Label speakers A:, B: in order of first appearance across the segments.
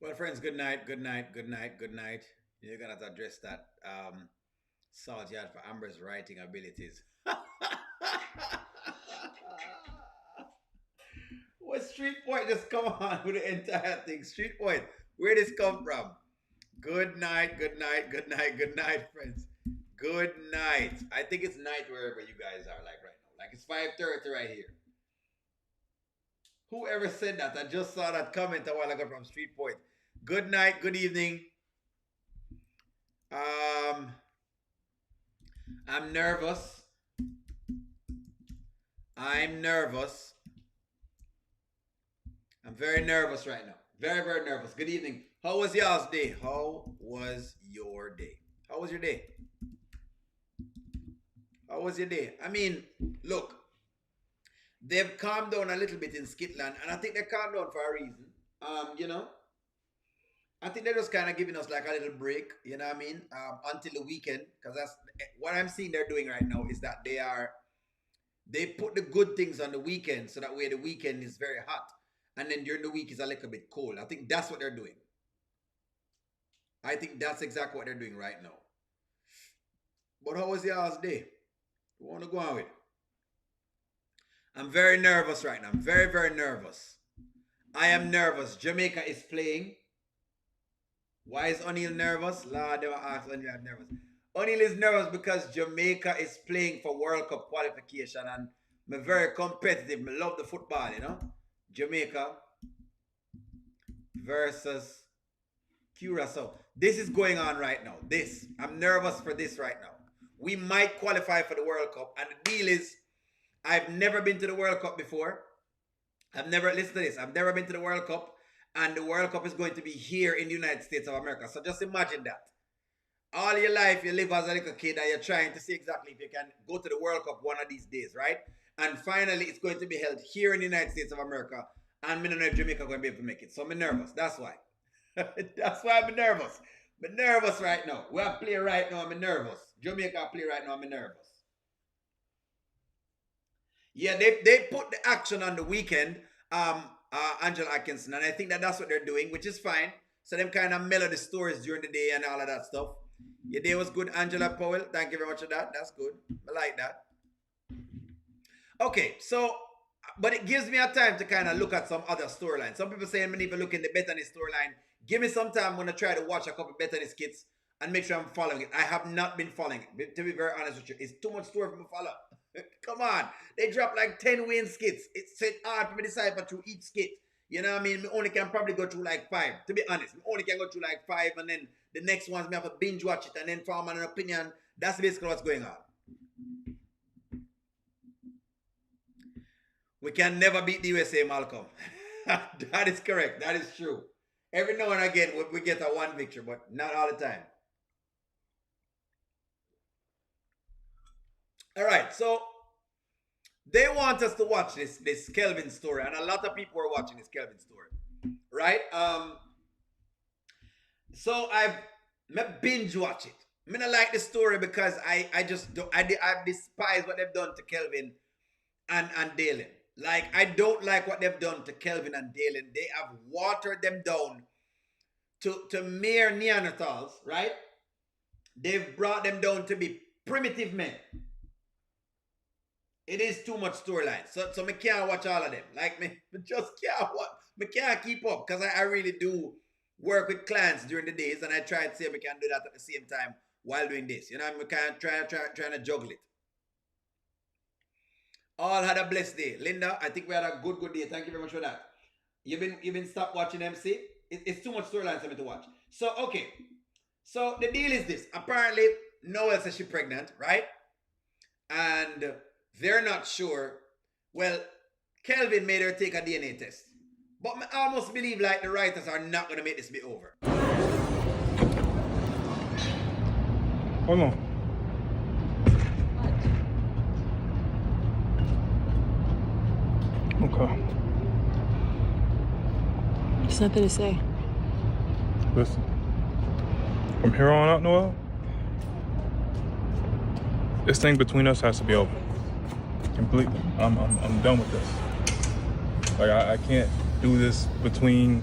A: Well, friends, good night, good night, good night, good night. You're gonna have to address that salt yard for Amber's writing abilities. What Street Point just come on with the entire thing? Street Point, where this come from? Good night, good night, good night, good night, friends. Good night. I think it's night wherever you guys are, like right now. Like it's 5:30 right here. Whoever said that? I just saw that comment a while ago from Street Point. Good night, good evening. Um, I'm nervous. I'm nervous. I'm very nervous right now. Very, very nervous. Good evening. How was y'all's day? How was your day? How was your day? How was your day? I mean, look, they've calmed down a little bit in Scotland, and I think they calmed down for a reason. You know, I think they're just kind of giving us like a little break, you know what I mean? Until the weekend, because that's what I'm seeing they're doing right now is that they put the good things on the weekend so that way the weekend is very hot, and then during the week is a little bit cold. I think that's what they're doing. I think that's exactly what they're doing right now. But how was y'all's day? You want to go on with? I'm very nervous right now. I'm very, very nervous. I am nervous. Jamaica is playing. Why is O'Neill nervous? Lord, they were asking O'Neill nervous. O'Neill is nervous because Jamaica is playing for World Cup qualification and I'm very competitive. I love the football, you know. Jamaica versus Curacao. This is going on right now. I'm nervous for this right now. We might qualify for the World Cup. And the deal is, I've never been to the World Cup before. Listen to this, I've never been to the World Cup. And the World Cup is going to be here in the United States of America. So just imagine that. All your life, you live as a little kid and you're trying to see exactly if you can go to the World Cup one of these days, right? And finally, it's going to be held here in the United States of America. And I don't know if Jamaica going to be able to make it. So I'm nervous. That's why. That's why I'm nervous. I'm nervous right now. We are playing right now. I'm nervous. Jamaica play right now. I'm nervous. Yeah, they put the action on the weekend. Angela Atkinson, and I think that that's what they're doing, which is fine. So them kind of mellow the stories during the day and all of that stuff. Your day was good, Angela Powell. Thank you very much for that. That's good. I like that. Okay, so but it gives me a time to kind of look at some other storylines. Some people saying, "Man, if you look in the Bethany storyline, give me some time. I'm gonna try to watch a couple Bethany skits and make sure I'm following it." I have not been following it. To be very honest with you, it's too much story for me to follow. Come on, they drop like 10 Wayne skits. It's set hard for me to decipher through each skit. You know what I mean? Me only can probably go through like 5. To be honest, me only can go through like 5, and then the next ones me have to binge watch it and then form an opinion. That's basically what's going on. We can never beat the USA, Malcolm. That is correct. That is true. Every now and again, we get a one victory, but not all the time. All right, so they want us to watch this Kelvin story, and a lot of people are watching this Kelvin story, right? So I've binge watch it. I mean, I like the story because I just don't, I despise what they've done to Kelvin and Dalen. Like, I don't like what they've done to Kelvin and Dalen. They have watered them down to mere Neanderthals, right? They've brought them down to be primitive men. It is too much storyline. So me can't watch all of them. Like, me just can't watch. Me can't keep up because I really do work with clients during the days, and I try to see if we can do that at the same time while doing this. You know, we can't trying to juggle it. All had a blessed day. Linda, I think we had a good day. Thank you very much for that. You've been stopped watching MC? It's too much storyline for me to watch. So, okay. So, the deal is this. Apparently, Noel says she's pregnant, right? And they're not sure. Well, Kelvin made her take a DNA test. But I almost believe like the writers are not going to make this be over.
B: Hold on. Okay.
C: There's nothing to say.
B: Listen. From here on out, Noel, this thing between us has to be over. Completely. I'm done with this. Like, I can't do this between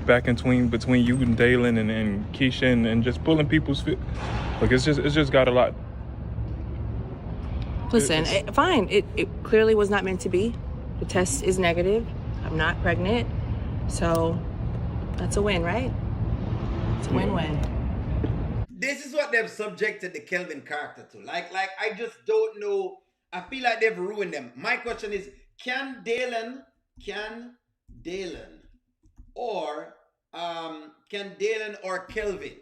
B: back in between you and Dalen and Keisha and just pulling people's fit. Like it's just got a lot.
C: Listen, fine. It clearly was not meant to be. The test is negative. I'm not pregnant. So that's a win, right? It's a win-win.
A: This is what they've subjected the Kelvin character to. Like I just don't know. I feel like they've ruined them. My question is, can Dalen or Kelvin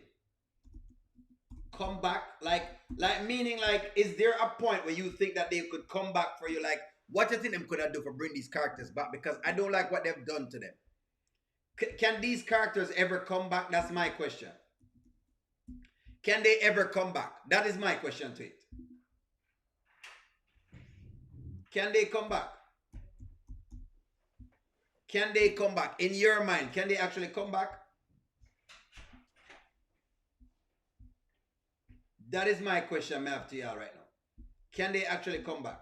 A: come back? Like meaning like, is there a point where you think that they could come back for you? Like, what do you think them could do for bring these characters back? Because I don't like what they've done to them. Can these characters ever come back? That's my question. Can they ever come back? That is my question to it. Can they come back? Can they come back? In your mind, can they actually come back? That is my question I have to y'all right now. Can they actually come back?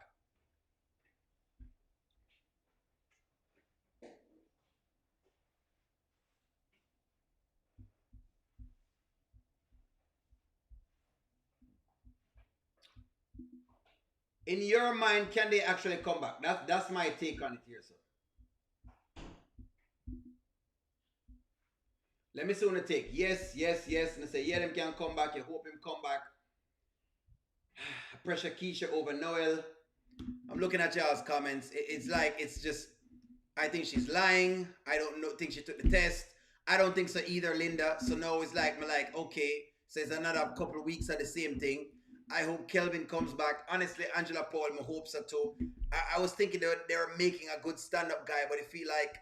A: In your mind, can they actually come back? That's my take on it here, sir. Let me see when I take. Yes. And I say, yeah, them can come back. You hope him come back. Pressure Keisha over Noel. I'm looking at y'all's comments. It's like, it's just, I think she's lying. I don't think she took the test. I don't think so either, Linda. So now it's like, okay, so it's another couple of weeks of the same thing. I hope Kelvin comes back. Honestly, Angela Paul, my hopes are too. I was thinking they were making a good stand-up guy, but I feel like,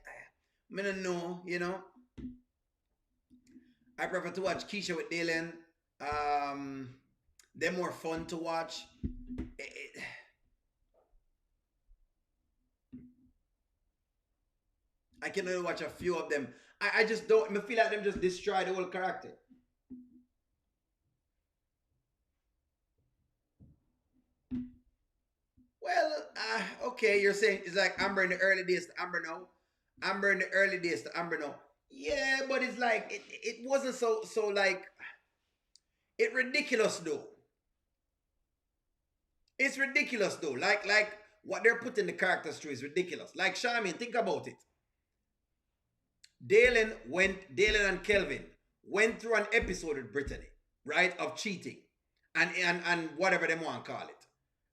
A: I don't know, you know. I prefer to watch Keisha with Dylan. They're more fun to watch. I can only watch a few of them. I just don't. I feel like them just destroy the whole character. Well, okay, you're saying it's like Amber in the early days to Amber now. Amber in the early days to Amber now. Yeah, but it's like it wasn't so like it ridiculous though. It's ridiculous though. Like what they're putting the characters through is ridiculous. Like Charmin, think about it. Dalen and Kelvin went through an episode with Brittany, right, of cheating and whatever they want to call it.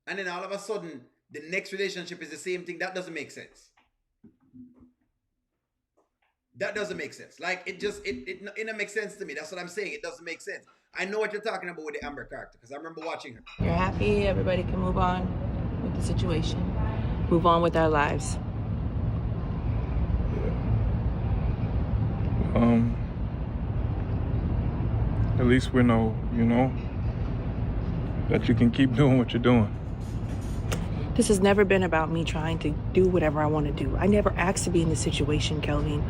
A: And then all of a sudden, the next relationship is the same thing. That doesn't make sense. That doesn't make sense. Like, it don't make sense to me. That's what I'm saying. It doesn't make sense. I know what you're talking about with the Amber character because I remember watching her.
C: You're happy. Everybody can move on with the situation. Move on with our lives.
B: At least we know, that you can keep doing what you're doing.
C: This has never been about me trying to do whatever I want to do. I never asked to be in this situation, Kelvin.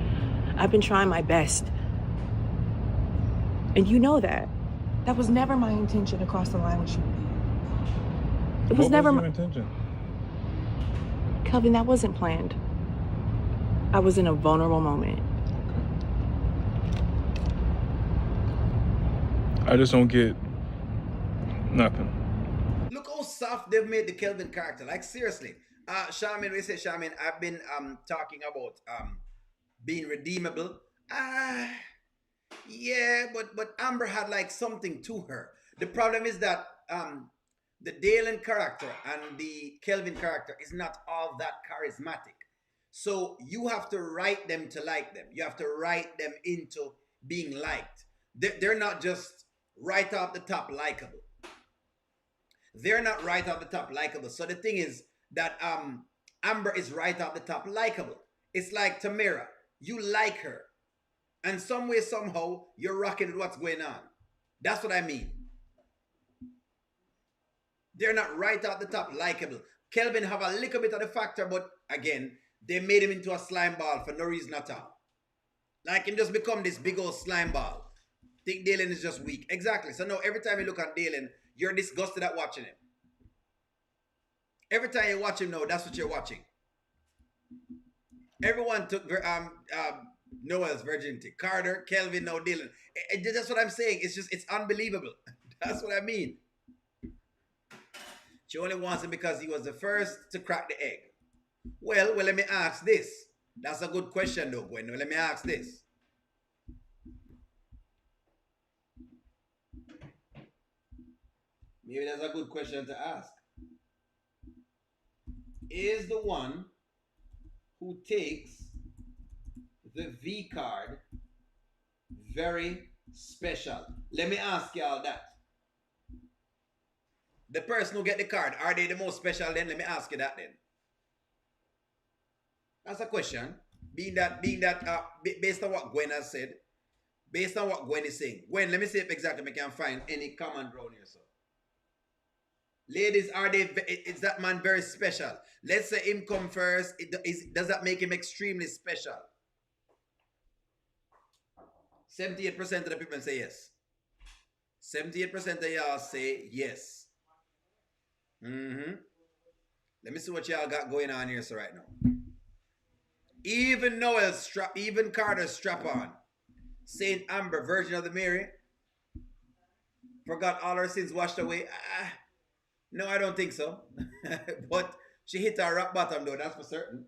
C: I've been trying my best. And you know that. That was never my intention to cross the line with you. It was never
B: my intention.
C: Kelvin, that wasn't planned. I was in a vulnerable moment.
B: I just don't get nothing.
A: Look how soft they've made the Kelvin character. Like, seriously. Charmin, we say Charmin, I've been talking about being redeemable. Yeah, but Amber had like something to her. The problem is that the Dalen character and the Kelvin character is not all that charismatic. So you have to write them to like them. You have to write them into being liked. They're not just right off the top likable. They're not right off the top likable. So the thing is that Amber is right off the top likable. It's like Tamara. You like her. And some way, somehow, you're rocking with what's going on. That's what I mean. They're not right off the top likable. Kelvin have a little bit of the factor, but again, they made him into a slime ball for no reason at all. Like him just become this big old slime ball. Think Dalen is just weak. Exactly. So now every time you look at Dalen, you're disgusted at watching him. Every time you watch him now, that's what you're watching. Everyone took Noel's virginity. Carter, Kelvin, now Dylan. That's what I'm saying. It's unbelievable. That's what I mean. She only wants him because he was the first to crack the egg. Well, let me ask this. That's a good question, though, Gwen. Well, let me ask this. Maybe that's a good question to ask. Is the one who takes the V card very special? Let me ask y'all that. The person who get the card, are they the most special then? Let me ask you that then. That's a question. Based on what Gwen has said, based on what Gwen is saying. Gwen, let me see if exactly I can find any common ground here. So, ladies, is that man very special? Let's say him come first. Does that make him extremely special? 78% of the people say yes. 78% of y'all say yes. Let me see what y'all got going on here so right now. Even even Carter's strap on. Saint Amber, Virgin of the Mary. Forgot all her sins washed away. No, I don't think so. But she hit her rock bottom though, that's for certain.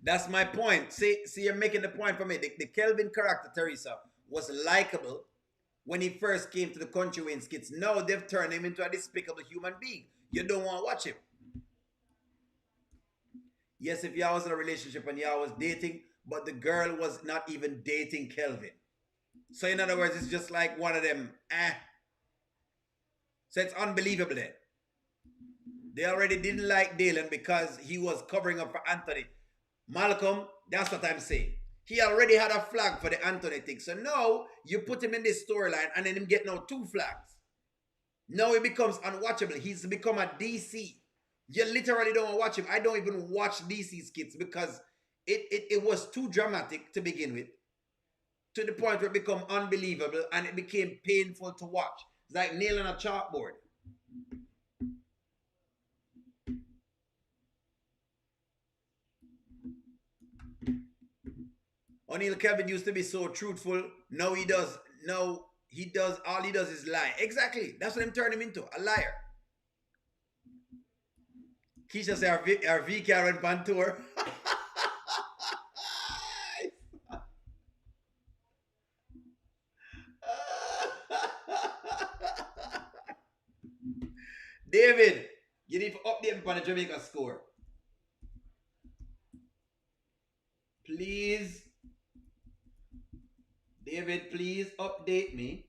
A: That's my point. See, you're making the point for me. The Kelvin character, Teresa, was likable when he first came to the Kountry Wayne skits. Now they've turned him into a despicable human being. You don't want to watch him. Yes, if y'all was in a relationship and y'all was dating, but the girl was not even dating Kelvin. So in other words, it's just like one of them, So it's unbelievable then. They already didn't like Dylan because he was covering up for Anthony. Malcolm, that's what I'm saying. He already had a flag for the Anthony thing. So now you put him in this storyline and then him get now 2 flags. Now he becomes unwatchable. He's become a DC. You literally don't watch him. I don't even watch DC skits because it was too dramatic to begin with. To the point where it became unbelievable and it became painful to watch. It's like nailing a chalkboard. O'Neal Kevin used to be so truthful. Now he does. All he does is lie. Exactly. That's what I'm turning him into. A liar. Keisha said our V Karen on tour. David, you need to update me on the Jamaica score. Please. David, please update me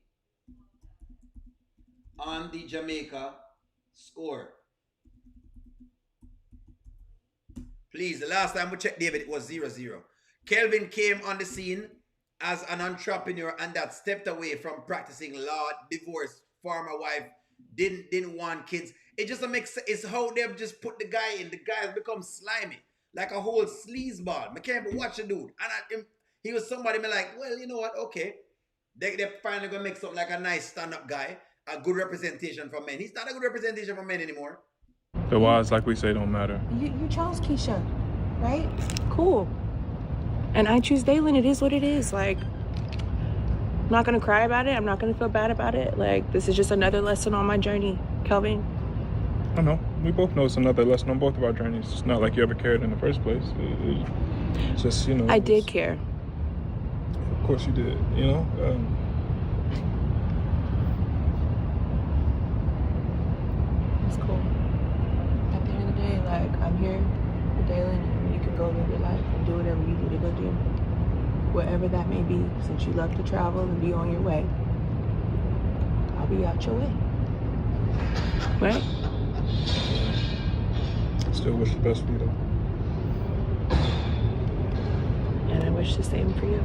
A: on the Jamaica score. Please, the last time we checked David, it was 0-0. Kelvin came on the scene as an entrepreneur and that stepped away from practicing law, divorced, former wife, didn't want kids. It just makes sense. It's how they've just put the guy in. The guy has become slimy, like a whole sleazeball. I can't even watch the dude. And he was somebody me like, well, you know what? Okay. They're finally going to make something like a nice stand-up guy, a good representation for men. He's not a good representation for men anymore.
B: The whys, like we say, don't matter.
C: You chose Keisha, right? Cool. And I choose Daylin. It is what it is. Like, I'm not going to cry about it. I'm not going to feel bad about it. Like, this is just another lesson on my journey, Kelvin.
B: I know. We both know it's another lesson on both of our journeys. It's not like you ever cared in the first place. It's just, you know.
C: I did care.
B: Of course you did, you know.
C: It's cool. At the end of the day, like, I'm here with Daylin, and you can go live your life and do whatever you need to go do. Wherever that may be, since you love to travel and be on your way, I'll be out your way. Right?
B: Still wish the best for you, though.
C: And I wish the same for you.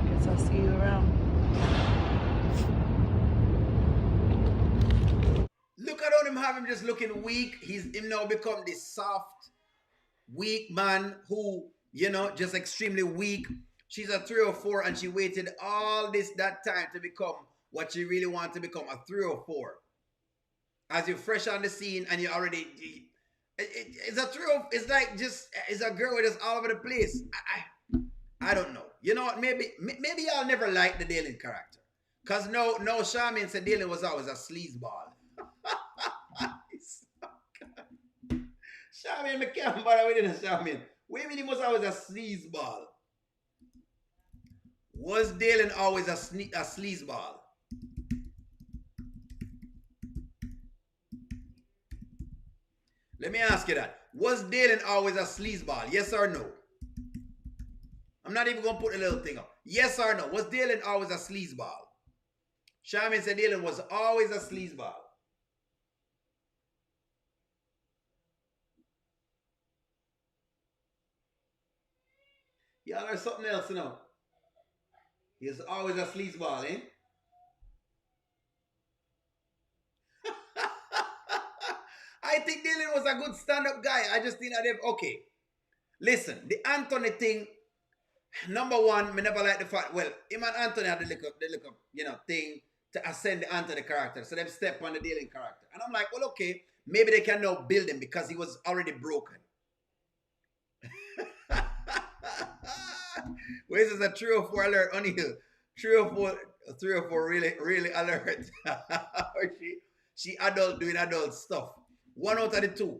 C: Guess I'll see you around.
A: Look at him, have him just looking weak. Him now become this soft, weak man who, you know, just extremely weak. She's a 304 and she waited all that time to become what she really wanted to become, a 304. as you're fresh on the scene and you already. It's a truth. It's like just it's a girl that's all over the place. I don't know. You know what? Maybe y'all never liked the Dalen character, cause no Charmaine said Dalen was always a sleazeball. Charmaine, me can't bother with it, Charmaine. What do you mean he was always a sleazeball? Was Dalen always a sleazeball? Let me ask you that. Was Dalen always a sleazeball? Yes or no? I'm not even going to put a little thing up. Yes or no? Was Dalen always a sleazeball? Charmaine said Dalen was always a sleazeball. Y'all are something else, you know. He's always a sleazeball, eh? I think Dylan was a good stand-up guy. I just think that okay. Listen, the Anthony thing, number one, me never like the fact, well, him and Anthony had the little, thing to ascend the Anthony character. So them step on the Dylan character. And I'm like, well, okay, maybe they can now build him because he was already broken. Well, this is a 3 or 4 alert on you. 3 or 4 really alert. she adult doing adult stuff. 1 out of the 2.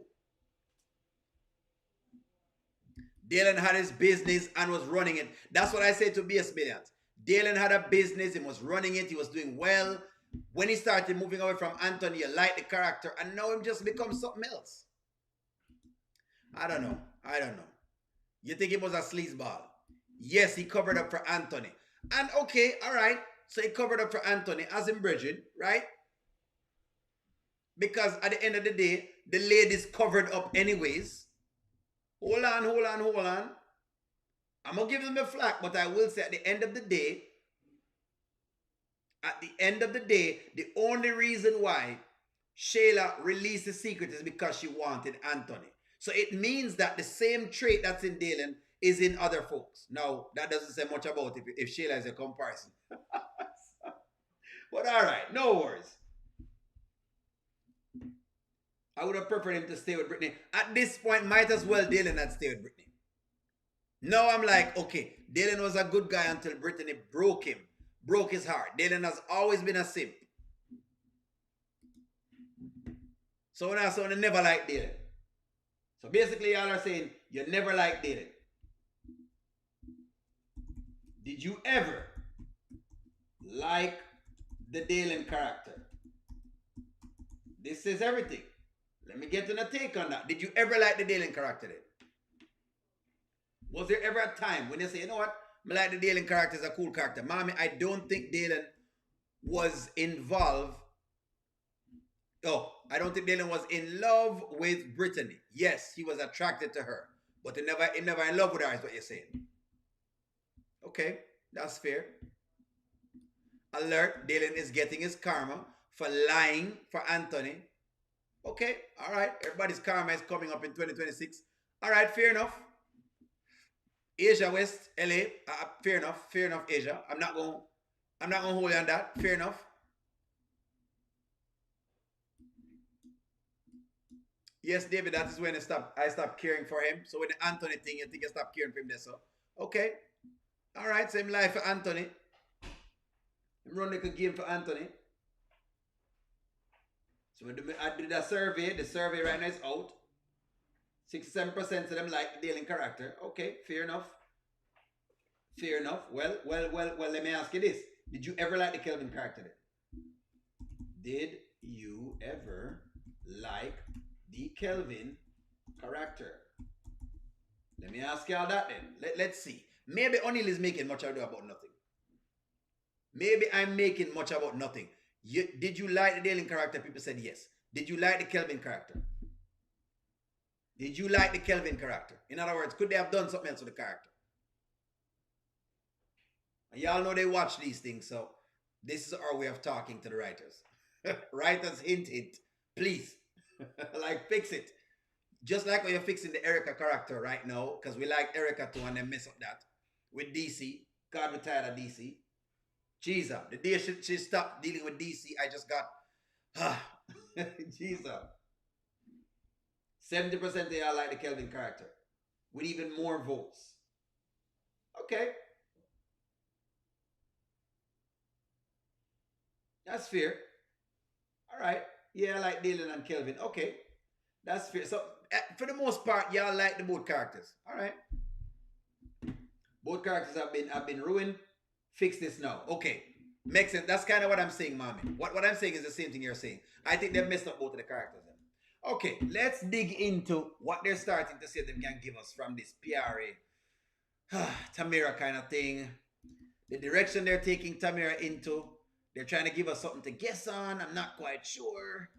A: Dalen had his business and was running it. That's what I say to BS Millions. Dalen had a business, he was running it, he was doing well. When he started moving away from Anthony, you like the character, and now him just becomes something else. I don't know. You think he was a sleazeball? Yes, he covered up for Anthony. And okay, all right. So he covered up for Anthony as in Bridget, right? Because at the end of the day, the ladies covered up anyways. Hold on. I'm going to give them the flack, but I will say at the end of the day, the only reason why Shayla released the secret is because she wanted Anthony. So it means that the same trait that's in Dalen is in other folks. Now, that doesn't say much about if Shayla is a comparison. But all right, no worries. I would have preferred him to stay with Brittany. At this point, might as well Dalen had stayed with Brittany. Now I'm like, okay, Dalen was a good guy until Brittany broke his heart. Dalen has always been a simp. So when I never liked Dalen. So basically, y'all are saying you never liked Dalen. Did you ever like the Dalen character? This says everything. Let me get a take on that. Did you ever like the Dalen character then? Was there ever a time when you say, you know what, I like the Dalen character, is a cool character. Mommy, I don't think Dalen was involved. Oh, I don't think Dalen was in love with Brittany. Yes, he was attracted to her. But he never in love with her is what you're saying. Okay, that's fair. Alert, Dalen is getting his karma for lying for Anthony. Okay, all right. Everybody's karma is coming up in 2026. All right, fair enough. Asia West, LA, fair enough, Asia. I'm not gonna hold you on that. Fair enough. Yes, David, that is when I stopped caring for him. So with the Anthony thing, you think I stopped caring for him there, so okay. All right, same life for Anthony. I'm running a game for Anthony. So I did a survey. The survey right now is out. 67% of them like the Dalen character. Okay, fair enough. Well, let me ask you this. Did you ever like the Kelvin character then? Did you ever like the Kelvin character? Let me ask y'all that then. Let's see. Maybe O'Neill is making much ado about nothing. Maybe I'm making much about nothing. Did you like the Dalen character? People said yes. Did you like the Kelvin character? Did you like the Kelvin character? In other words, could they have done something else with the character? And y'all know they watch these things, so this is our way of talking to the writers. Writers, hint, please. Like, fix it. Just like when you're fixing the Erica character right now, because we like Erica too, and then mess up that. With DC. God, we're tired of DC. Jesus, the day she stopped dealing with DC, I just got, Jesus. 70% of y'all like the Kelvin character. With even more votes. Okay. That's fair. All right. Yeah, I like Dylan and Kelvin. Okay. That's fair. So, for the most part, y'all like the both characters. All right. Both characters have been ruined. Fix this now. Okay. Makes sense. That's kind of what I'm saying, mommy. What I'm saying is the same thing you're saying. I think they've messed up both of the characters. Okay, let's dig into what they're starting to say they can give us from this Piarry, Tamera kind of thing. The direction they're taking Tamera into. They're trying to give us something to guess on. I'm not quite sure.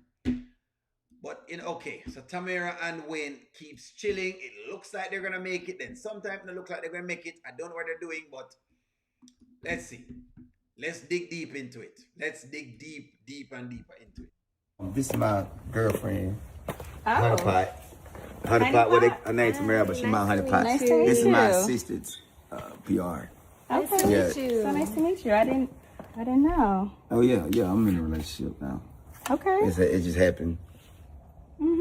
A: But, okay. So Tamera and Wayne keeps chilling. It looks like they're going to make it. Then sometimes it looks like they're going to make it. I don't know what they're doing, but let's see. Let's dig deep into it. Let's dig deep and deeper into it.
D: This is my girlfriend,
E: Oh.
D: Honey Pot. Honey Pot, well, her name's Tamara, but she's my Honey Pot.
E: Nice to meet
D: This is my
E: you.
D: assistant, Piarry.
E: Okay.
D: Yeah.
E: So nice to meet you. I didn't know.
D: Oh yeah, I'm in a relationship now.
E: Okay.
D: It just happened.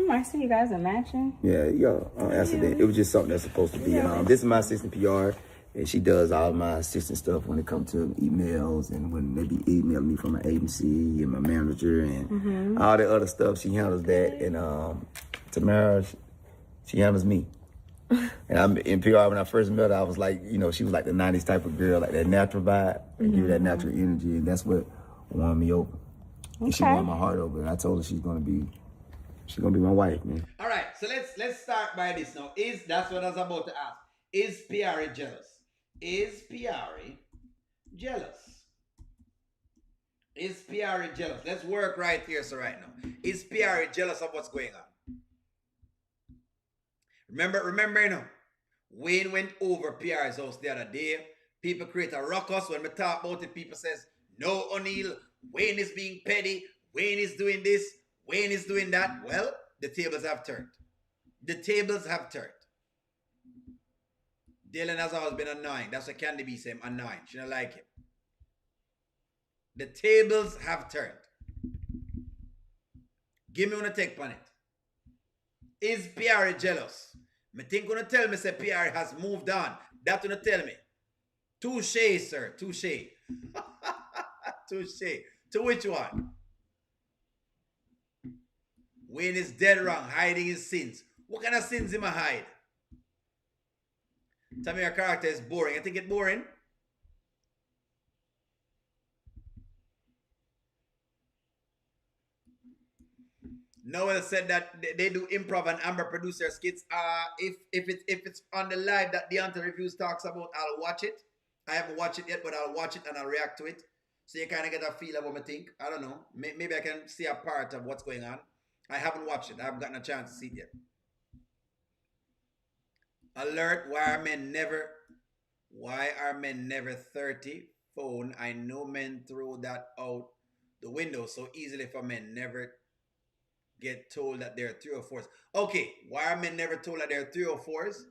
E: I see you guys are matching.
D: Yeah, accident. It was just something that's supposed to be. This is my assistant, Piarry, and she does all my assistant stuff when it comes to emails and when they be emailing me from my agency and my manager and all the other stuff. She handles that, and Tamara, she handles me. And I'm in PR when I first met her, I was like, she was like the 90s type of girl, like that natural vibe, and give that natural energy, and that's what won me over. And she won my heart over, and I told her she's gonna be my wife, man.
A: All right, so let's start by this now. That's what I was about to ask. Is Piarry jealous? Is Piarry jealous? Is Piarry jealous? Let's work right here, so right now. Is Piarry jealous of what's going on? Remember, Wayne went over Piarry's house the other day. People create a ruckus. When we talk about it, people says, no, O'Neill, Wayne is being petty. Wayne is doing this. Wayne is doing that. Well, the tables have turned. The tables have turned. Dylan has always been annoying. That's what Candy B said, annoying. She don't like him. The tables have turned. Give me one take on it. Is Piarry jealous? Me think gonna tell me say Piarry has moved on. That gonna tell me. Touche, sir. Touche. Touche. To which one? Wayne is dead wrong, hiding his sins. What kind of sins him a hide? Tell me your character is boring. I think it's boring. Noel said that they do improv and Amber produce their skits. If it's on the live that Deontay Reviews talks about, I'll watch it. I haven't watched it yet, but I'll watch it and I'll react to it. So you kind of get a feel of what I think. I don't know. Maybe I can see a part of what's going on. I haven't watched it. I haven't gotten a chance to see it yet. Alert, why are men never 30? Phone, I know men throw that out the window so easily for men never get told that they're 304s. Okay, why are men never told that they're 304s?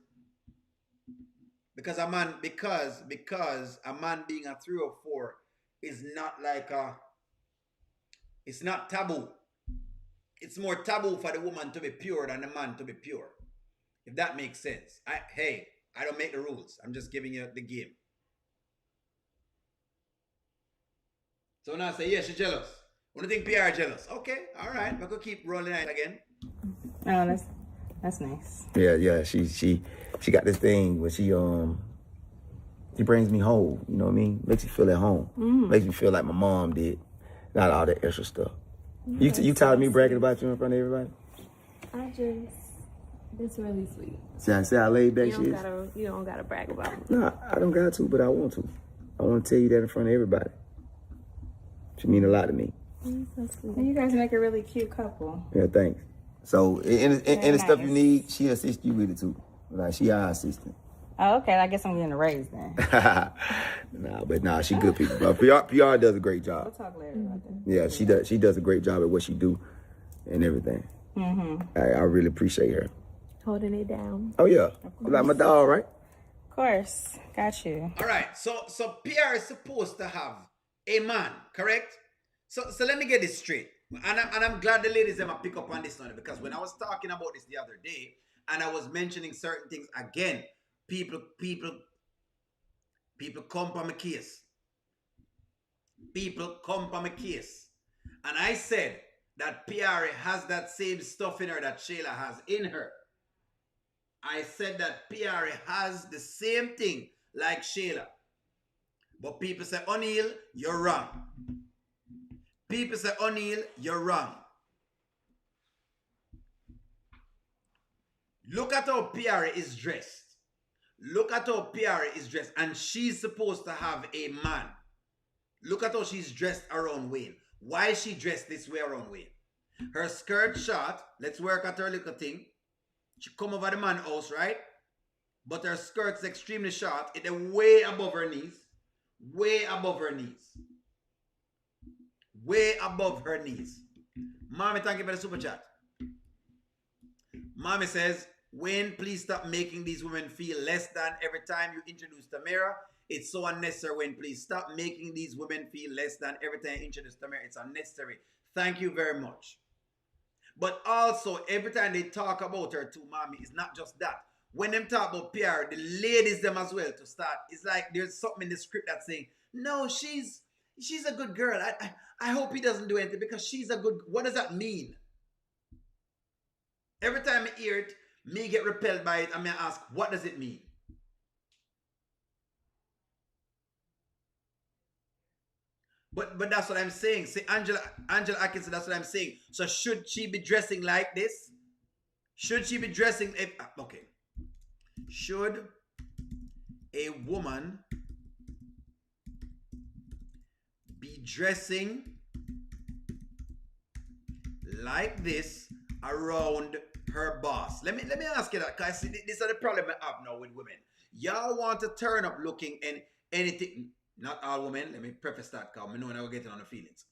A: Because a man being a 304 is not like it's not taboo. It's more taboo for the woman to be pure than the man to be pure. If that makes sense. I don't make the rules. I'm just giving you the game. So now I say, yeah, she's jealous. What do you think Piarry jealous? Okay, all right. We're gonna keep rolling it again.
E: Oh, that's nice.
D: Yeah. She got this thing where she brings me home. You know what I mean? Makes me feel at home. Makes me feel like my mom did. Not all that extra stuff. You tired of me bragging about you in front of everybody?
C: It's really sweet.
D: See how laid back she is?
C: You don't gotta brag about it.
D: No, I don't got to, but I want to. I want to tell you that in front of everybody. She mean a lot to me.
C: So sweet.
E: You guys make a really cute couple.
D: Yeah, thanks. So, and the stuff you
E: nice.
D: need, she assist you with it too. Like, she our assistant.
E: Oh, okay. I guess I'm getting a raise then.
D: Nah, she good people. But PR does a great
E: We'll
D: job.
E: talk later about that.
D: Yeah, she does a great job at what she do and everything. I really appreciate her.
C: Holding it down.
D: Oh yeah, like my dog, right?
E: Of course. Got you.
A: All right. So Pierre is supposed to have a man, correct? So let me get this straight. And I'm glad the ladies them pick up on this one, because when I was talking about this the other day and I was mentioning certain things again, people come for my case. People come for my case. And I said that Piarry has that same stuff in her that Shayla has in her. I said that Piarry has the same thing like Shayla. But people say, O'Neal, you're wrong. People say, O'Neal, you're wrong. Look at how Piarry is dressed. Look at how Piarry is dressed. And she's supposed to have a man. Look at how she's dressed around Wayne. Why is she dressed this way around Wayne? Her skirt short. Let's work at her little thing. She come over the man's house, right? But her skirt's extremely short. It's way above her knees. Way above her knees. Way above her knees. Mommy, thank you for the super chat. Mommy says, Wayne, please stop making these women feel less than every time you introduce Tamara. It's so unnecessary. Wayne, please stop making these women feel less than every time you introduce Tamara. It's unnecessary. Thank you very much. But also, every time they talk about her to Mommy, it's not just that. When them talk about Piarry, the ladies them as well to start. It's like there's something in the script that's saying, no, she's a good girl. I hope he doesn't do anything because she's a good. What does that mean? Every time I hear it, me get repelled by it. I mean, I ask, what does it mean? But that's what I'm saying. See, Angela Atkinson, that's what I'm saying. So should she be dressing like this? Should she be dressing? Okay. Should a woman be dressing like this around her boss? Let me ask you that, because this is the problem I have now with women. Y'all want to turn up looking and anything. Not all women. Let me preface that, because I know I will get on the feelings.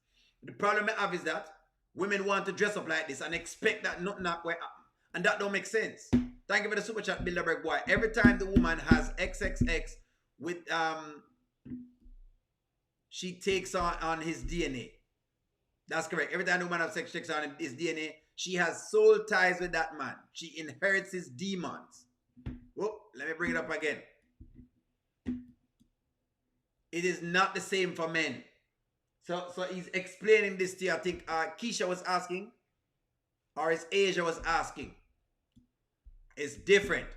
A: The problem I have is that women want to dress up like this and expect that nothing that way happen. And that don't make sense. Thank you for the super chat, Bilderberg boy. Every time the woman has XXX with she takes on his DNA. That's correct. Every time the woman has sex takes on his DNA, she has soul ties with that man. She inherits his demons. Whoop, let me bring it up again. It is not the same for men. So he's explaining this to you. I think Keisha was asking, or it's Asia was asking. It's different.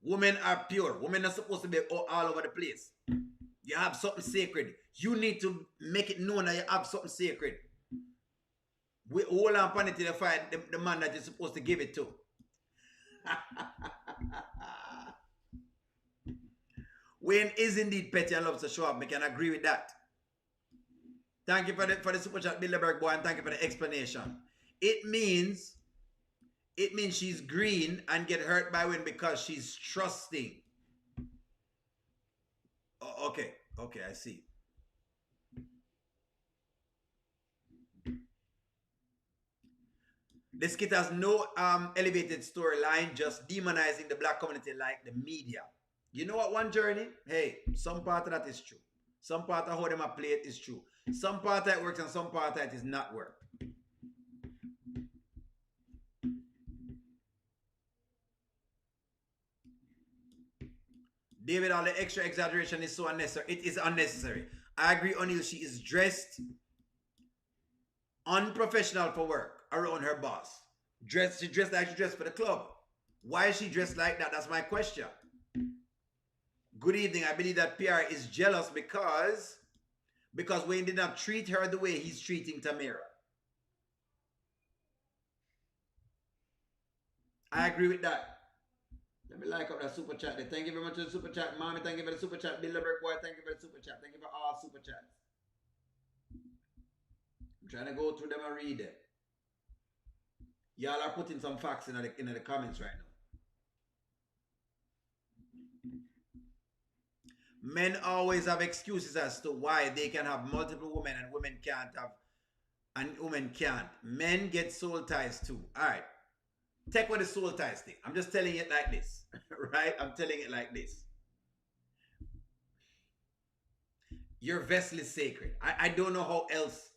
A: Women are pure. Women are supposed to be all over the place. You have something sacred. You need to make it known that you have something sacred. We hold on upon it till you find the man that you're supposed to give it to. Wayne is indeed petty and loves to show up. I can agree with that. Thank you for the super chat, Bilderberg boy, and thank you for the explanation. It means she's green and get hurt by Wayne because she's trusting. Oh, okay, I see. The skit has no elevated storyline, just demonizing the black community like the media. You know what, one journey? Hey, some part of that is true. Some part of how them play it is true. Some part of it works and some part of it is not work. David, all the extra exaggeration is so unnecessary. It is unnecessary. I agree, O'Neal. She is dressed unprofessional for work around her boss. She dressed like she dressed for the club. Why is she dressed like that? That's my question. Good evening. I believe that Piarry is jealous because Wayne did not treat her the way he's treating Tamara. I agree with that. Let me like up that super chat there. Thank you very much for the super chat. Mommy, thank you for the super chat. Bilderberg boy, thank you for the super chat. Thank you for all super chats. I'm trying to go through them and read them. Y'all are putting some facts in the comments right now. Men always have excuses as to why they can have multiple women and women can't have, and women can't. Men get soul ties too. All right. Take with the soul ties thing. I'm just telling it like this. Right? I'm telling it like this. Your vessel is sacred. I don't know how else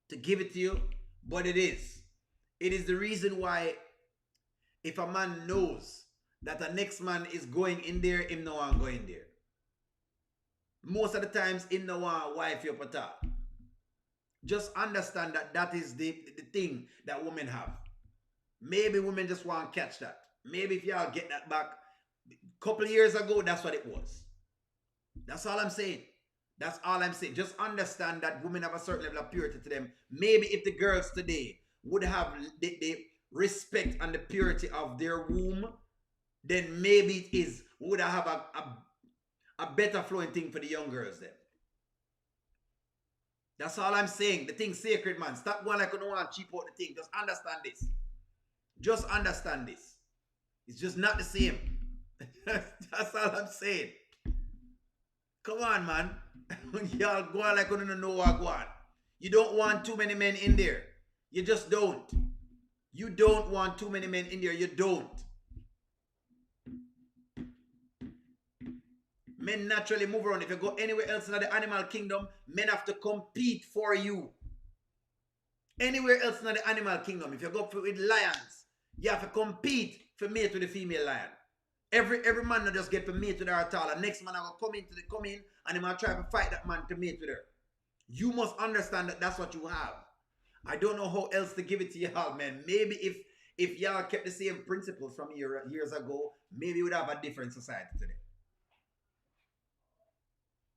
A: to give it to you, But it is. It is the reason why if a man knows that the next man is going in there, him no one going there. Most of the times, him no one wife you at all. Just understand that that is the thing that women have. Maybe women just want to catch that. Maybe if y'all get that back a couple of years ago, that's what it was. That's all I'm saying. That's all I'm saying. Just understand that women have a certain level of purity to them. Maybe if the girls today would have the respect and the purity of their womb, then maybe it is, we would have a better flowing thing for the young girls then. That's all I'm saying. The thing's sacred, man. Stop going like you don't want to cheap out the thing. Just understand this. Just understand this. It's just not the same. That's all I'm saying. Come on, man. Y'all go on like you don't know what go on. You don't want too many men in there. You just don't. You don't want too many men in there. You don't. Men naturally move around. If you go anywhere else in the animal kingdom, men have to compete for you. Anywhere else in the animal kingdom, if you go with lions, you have to compete for mate with the female lion. Every man will just get to mate with her at all. The next man will come in and he might try to fight that man to mate with her. You must understand that that's what you have. I don't know how else to give it to y'all, man. Maybe if y'all kept the same principles from years ago, maybe we'd have a different society today.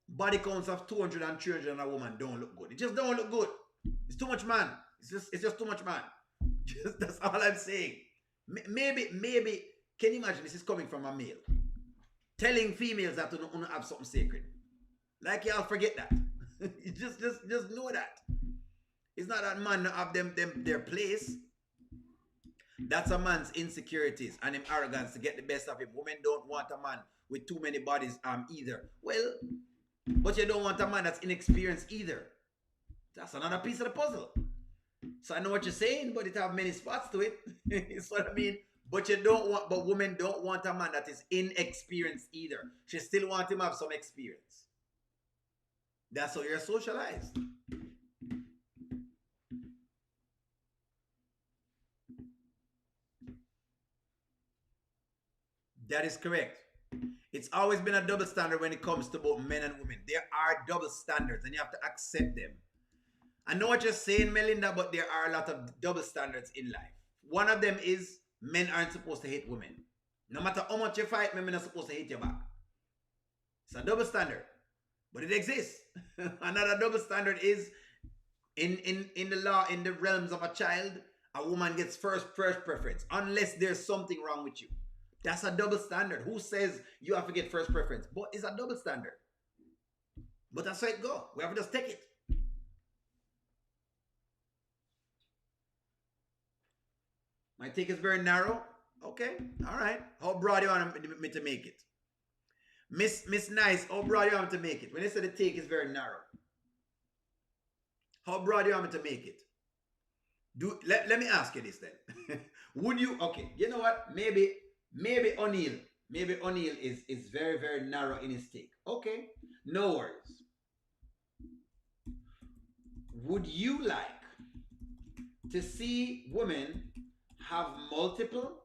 A: Body counts of 200 and 300 and a woman don't look good. It just don't look good. It's too much man. It's just too much man. That's all I'm saying. Maybe, can you imagine this is coming from a male? Telling females that you don't have something sacred. Like y'all forget that. just know that. It's not that man have their place. That's a man's insecurities and him arrogance to get the best of him. Women don't want a man with too many bodies either. Well, but you don't want a man that's inexperienced either. That's another piece of the puzzle. So I know what you're saying, but it have many spots to it. That's what I mean. But women don't want a man that is inexperienced either. She still want him to have some experience. That's how you're socialized. That is correct. It's always been a double standard when it comes to both men and women. There are double standards and you have to accept them. I know what you're saying, Melinda, but there are a lot of double standards in life. One of them is men aren't supposed to hate women. No matter how much you fight, men are supposed to hate you back. It's a double standard, but it exists. Another double standard is in the law, in the realms of a child, a woman gets first preference unless there's something wrong with you. That's a double standard. Who says you have to get first preference? But it's a double standard. But that's how it goes. We have to just take it. My take is very narrow. Okay. All right. How broad do you want me to make it? Miss Nice, how broad do you want me to make it? When you say the take is very narrow, how broad do you want me to make it? Let me ask you this then. Would you, okay, you know what? Maybe O'Neal is very, very narrow in his take. Okay, no worries. Would you like to see women have multiple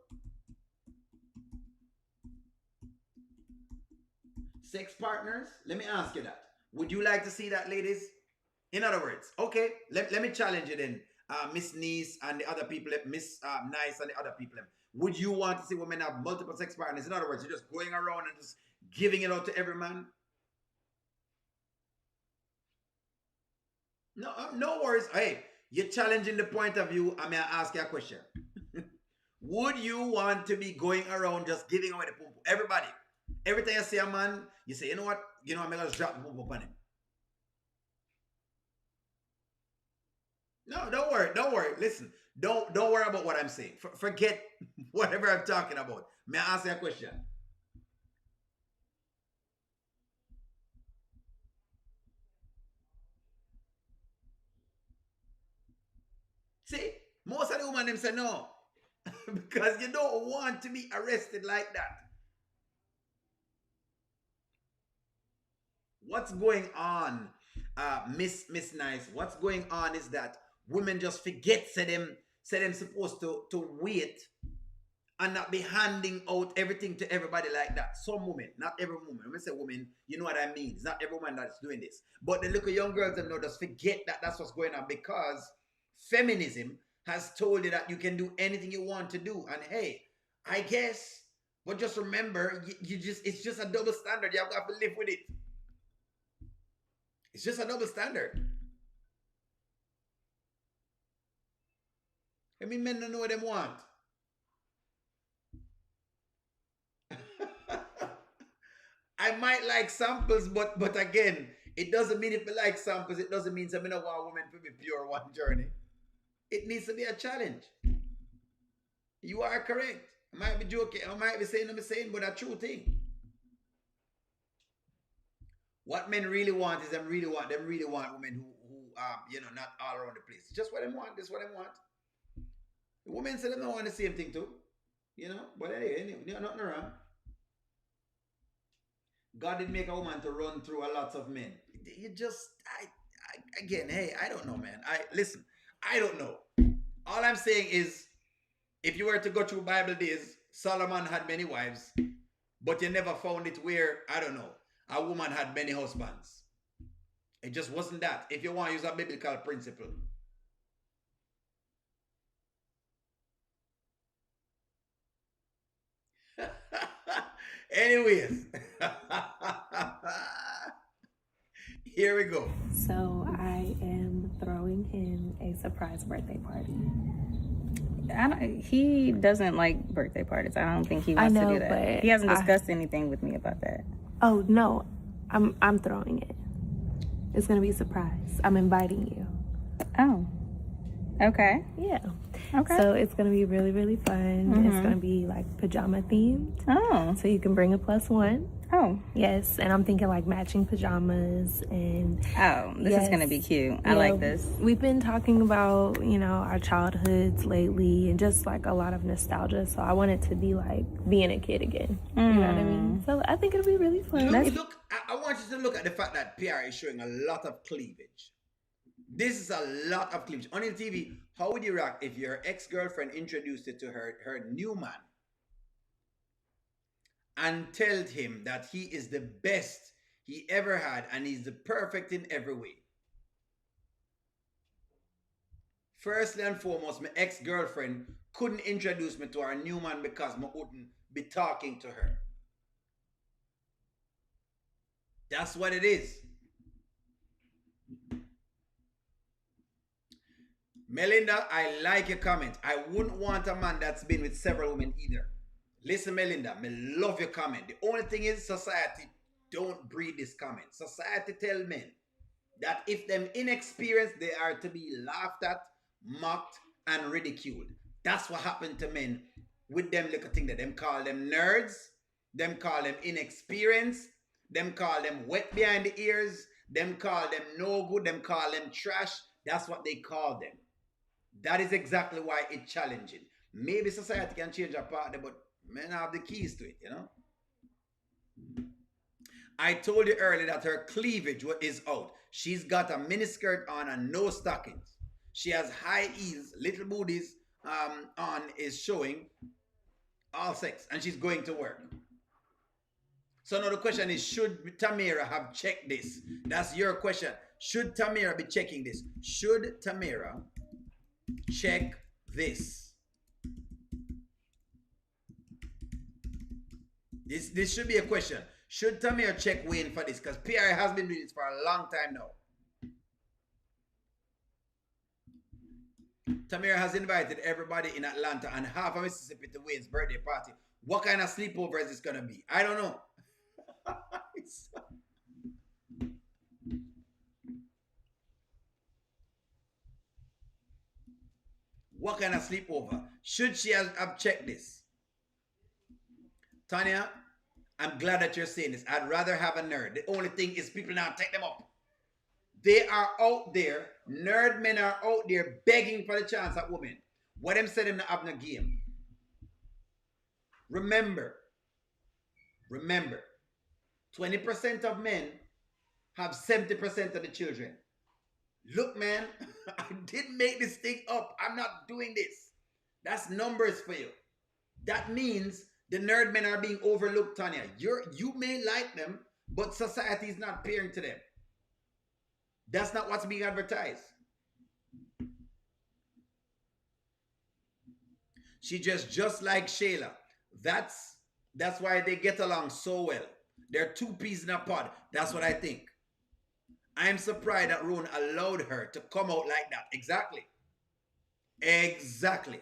A: sex partners? Let me ask you that. Would you like to see that, ladies? In other words, okay, let me challenge you then, Miss Niece and the other people, Miss Nice and the other people. Would you want to see women have multiple sex partners? In other words, you're just going around and just giving it out to every man? No worries. Hey, you're challenging the point of view. I may ask you a question. Would you want to be going around just giving away the pum pum? Everybody. Every time you see a man, you say, you know what? I'm going to just drop the pum pum on him. No, don't worry. Listen, don't worry about what I'm saying. Forget whatever I'm talking about. May I ask you a question? See, most of the women them say no. Because you don't want to be arrested like that. What's going on, Miss Nice? What's going on is that women just forget say them supposed to wait and not be handing out everything to everybody like that. Some women, not every woman. When I say woman, you know what I mean. It's not every woman that's doing this. But the little young girls them know just forget that that's what's going on because feminism has told you that you can do anything you want to do. And hey, I guess, but just remember, it's just a double standard. You have to live with it. It's just a double standard. I mean, men don't know what they want. I might like samples, but again, it doesn't mean if I like samples, it doesn't mean that I don't want women to be pure one journey. It needs to be a challenge. You are correct. I might be joking, I might be saying I'm saying, but a true thing. What men really want is them really want women who not all around the place. Just what they want, this what they want. The women say they don't want the same thing too. But anyway, nothing wrong. God did make a woman to run through a lot of men. Again, hey, I don't know, man. Listen, I don't know. All I'm saying is, if you were to go through Bible days, Solomon had many wives, but you never found it where, I don't know, a woman had many husbands. It just wasn't that. If you want to use a biblical principle. Anyways, here we go.
C: So I am throwing him a surprise birthday party.
E: He doesn't like birthday parties. I don't think he wants to do that.
C: But
E: he hasn't discussed anything with me about that.
C: Oh no, I'm throwing it. It's gonna be a surprise. I'm inviting you.
E: Oh, okay.
C: Yeah.
E: Okay.
C: So it's gonna be really, really fun.
E: Mm-hmm.
C: It's gonna be like pajama themed.
E: Oh.
C: So you can bring a +1.
E: Oh.
C: Yes, and I'm thinking like matching pajamas and.
E: Oh, this is gonna be cute. I like this.
C: We've been talking about our childhoods lately and just like a lot of nostalgia. So I want it to be like being a kid again. You know what I mean? So I think it'll be really fun.
A: Look, I want you to look at the fact that Piarry is showing a lot of cleavage. This is a lot of cleavage. On the TV, how would you react if your ex-girlfriend introduced you to her new man and told him that he is the best he ever had and he's the perfect in every way? Firstly and foremost, my ex-girlfriend couldn't introduce me to her new man because I wouldn't be talking to her. That's what it is. Melinda, I like your comment. I wouldn't want a man that's been with several women either. Listen, Melinda, I love your comment. The only thing is society don't breed this comment. Society tell men that if them inexperienced, they are to be laughed at, mocked, and ridiculed. That's what happened to men with them little thing that them call them nerds, them call them inexperienced, them call them wet behind the ears, them call them no good, them call them trash. That's what they call them. That is exactly why it's challenging. Maybe society can change a part there, but men have the keys to it, I told you earlier that her cleavage is out. She's got a miniskirt on and no stockings. She has high heels, little booties on is showing all sex, and she's going to work. So now the question is, should Tamara have checked this? That's your question. Should Tamara be checking this? Should Tamara check this? This should be a question. Should Tamara check Wayne for this? Because Piarry has been doing this for a long time now. Tamara has invited everybody in Atlanta and half of Mississippi to Wayne's birthday party. What kind of sleepover is this going to be? I don't know. What kind of sleepover? Should she have checked this? Tanya, I'm glad that you're saying this. I'd rather have a nerd. The only thing is people now take them up. They are out there. Nerd men are out there begging for the chance at women. What them said in the Abner game. Remember, 20% of men have 70% of the children. Look, man, I didn't make this thing up. I'm not doing this. That's numbers for you. That means the nerd men are being overlooked, Tanya. You may like them, but society is not paying to them. That's not what's being advertised. She just like Shayla. That's why they get along so well. They're two peas in a pod. That's what I think. I'm surprised that Rowan allowed her to come out like that. Exactly. Exactly.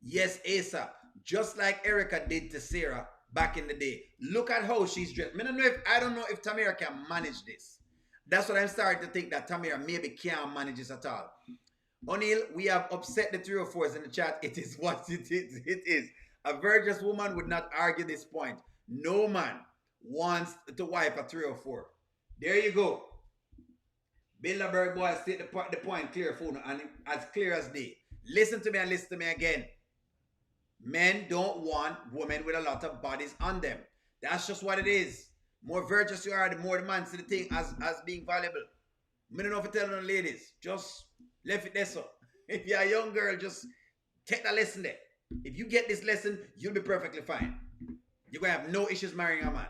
A: Yes, Asa. Just like Erica did to Sarah back in the day. Look at how she's dressed. I don't know if Tamira can manage this. That's what I'm starting to think, that Tamira maybe can't manage this at all. O'Neill, we have upset the 304s in the chat. It is what it is. It is. A virtuous woman would not argue this point. No man wants to wipe a 304. There you go. Bilderberg boy state the point clear, phone, and as clear as day. Listen to me and listen to me again. Men don't want women with a lot of bodies on them. That's just what it is. More virtuous you are, the more the man see the thing as being valuable. I don't know if I tell the ladies, just left it there so. If you're a young girl, just take that lesson there. If you get this lesson, you'll be perfectly fine. You're going to have no issues marrying a man.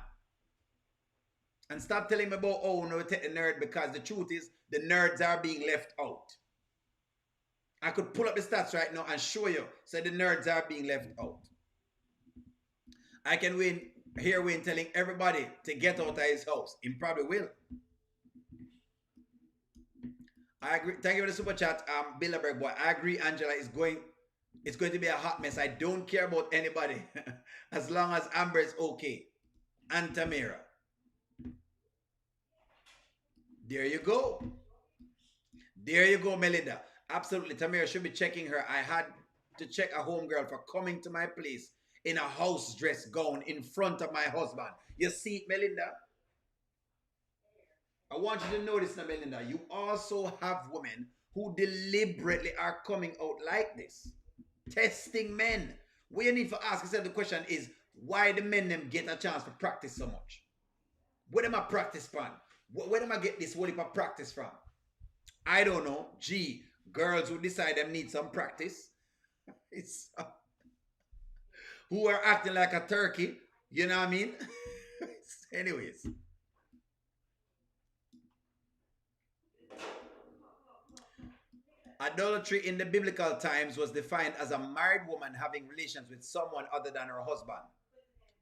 A: And stop telling me about, oh, no, take the nerd, because the truth is, the nerds are being left out. I could pull up the stats right now and show you. So the nerds are being left out. I can hear Wayne telling everybody to get out of his house. He probably will. I agree. Thank you for the super chat, Bilderberg boy. I agree, Angela. It's going to be a hot mess. I don't care about anybody as long as Amber is okay. And Tamira. There you go. There you go, Melinda. Absolutely. Tamira should be checking her. I had to check a homegirl for coming to my place in a house dress gown in front of my husband. You see it, Melinda? I want you to notice now, Melinda, you also have women who deliberately are coming out like this. Testing men. What you need to ask yourself the question is, why the men them get a chance to practice so much? Where them I practice from? Where them I get this whole heap of practice from? I don't know. Gee, girls who decide them need some practice. It's who are acting like a turkey. You know what I mean? Anyways. Adultery in the biblical times was defined as a married woman having relations with someone other than her husband.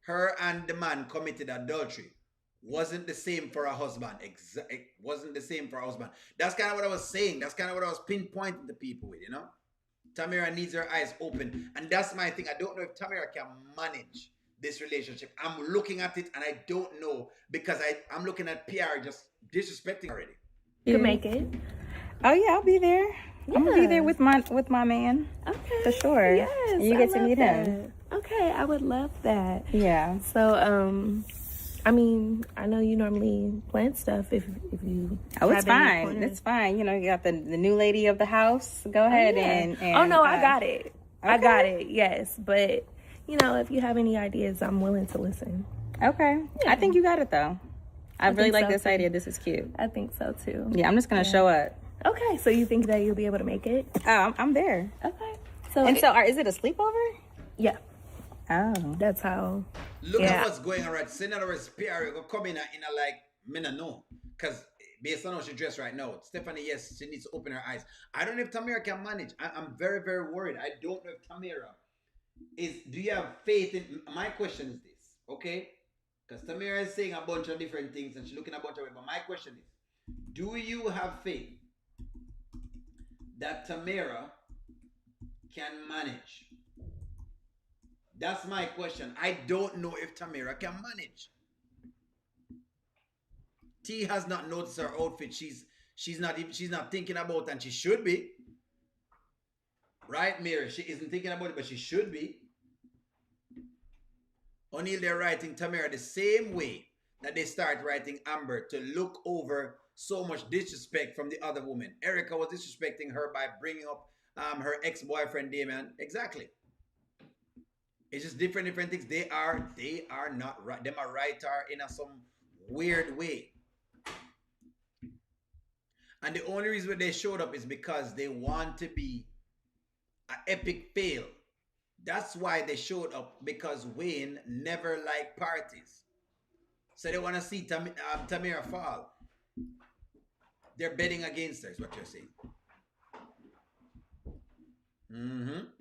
A: Her and the man committed adultery. Wasn't the same for her husband. It wasn't the same for her husband. That's kind of what I was saying. That's kind of what I was pinpointing to people with, you know? Tamira needs her eyes open. And that's my thing. I don't know if Tamira can manage this relationship. I'm looking at it and I don't know, because I'm looking at Piarry just disrespecting already.
C: You can make it.
E: Oh yeah, I'll be there. Yeah. I'm gonna be there with my man. Okay. For sure.
C: Yes.
E: And you get to meet
C: that.
E: him.
C: Okay, I would love that.
E: Yeah.
C: So I mean, I know you normally plan stuff if you.
E: Oh, it's fine. It's fine. You know, you got the new lady of the house. Go ahead and
C: oh no, I got it. Okay. I got it. Yes, but you know, if you have any ideas, I'm willing to listen.
E: Okay. Yeah. I think you got it though. I really like this
C: too.
E: idea. This is cute.
C: I think so too.
E: Yeah, I'm just gonna show up.
C: Okay, so you think that you'll be able to make it?
E: I'm there.
C: Okay.
E: Is it a sleepover?
C: Yeah.
E: Oh,
C: that's how.
A: Look at what's going on, right? So in other words, Piarry will come in a like, me not know. Because based on how she dressed right now, Stephanie, yes, she needs to open her eyes. I don't know if Tamira can manage. I'm very, very worried. I don't know if Tamira do you have faith in, my question is this, okay? Because Tamira is saying a bunch of different things and she's looking a bunch of it, but my question is, do you have faith that Tamira can manage? That's my question. I don't know if Tamira can manage. T has not noticed her outfit. She's not thinking about it, and she should be. Right, Mary? She isn't thinking about it, but she should be. O'Neill, they're writing Tamira the same way that they start writing Amber to look over so much disrespect from the other woman. Erica was disrespecting her by bringing up her ex-boyfriend Damien. Exactly. It's just different things. They are not right. Them are right are in some weird way. And the only reason they showed up is because they want to be an epic fail. That's why they showed up, because Wayne never liked parties. So they want to see Tamira fall. They're betting against her, is what you're saying.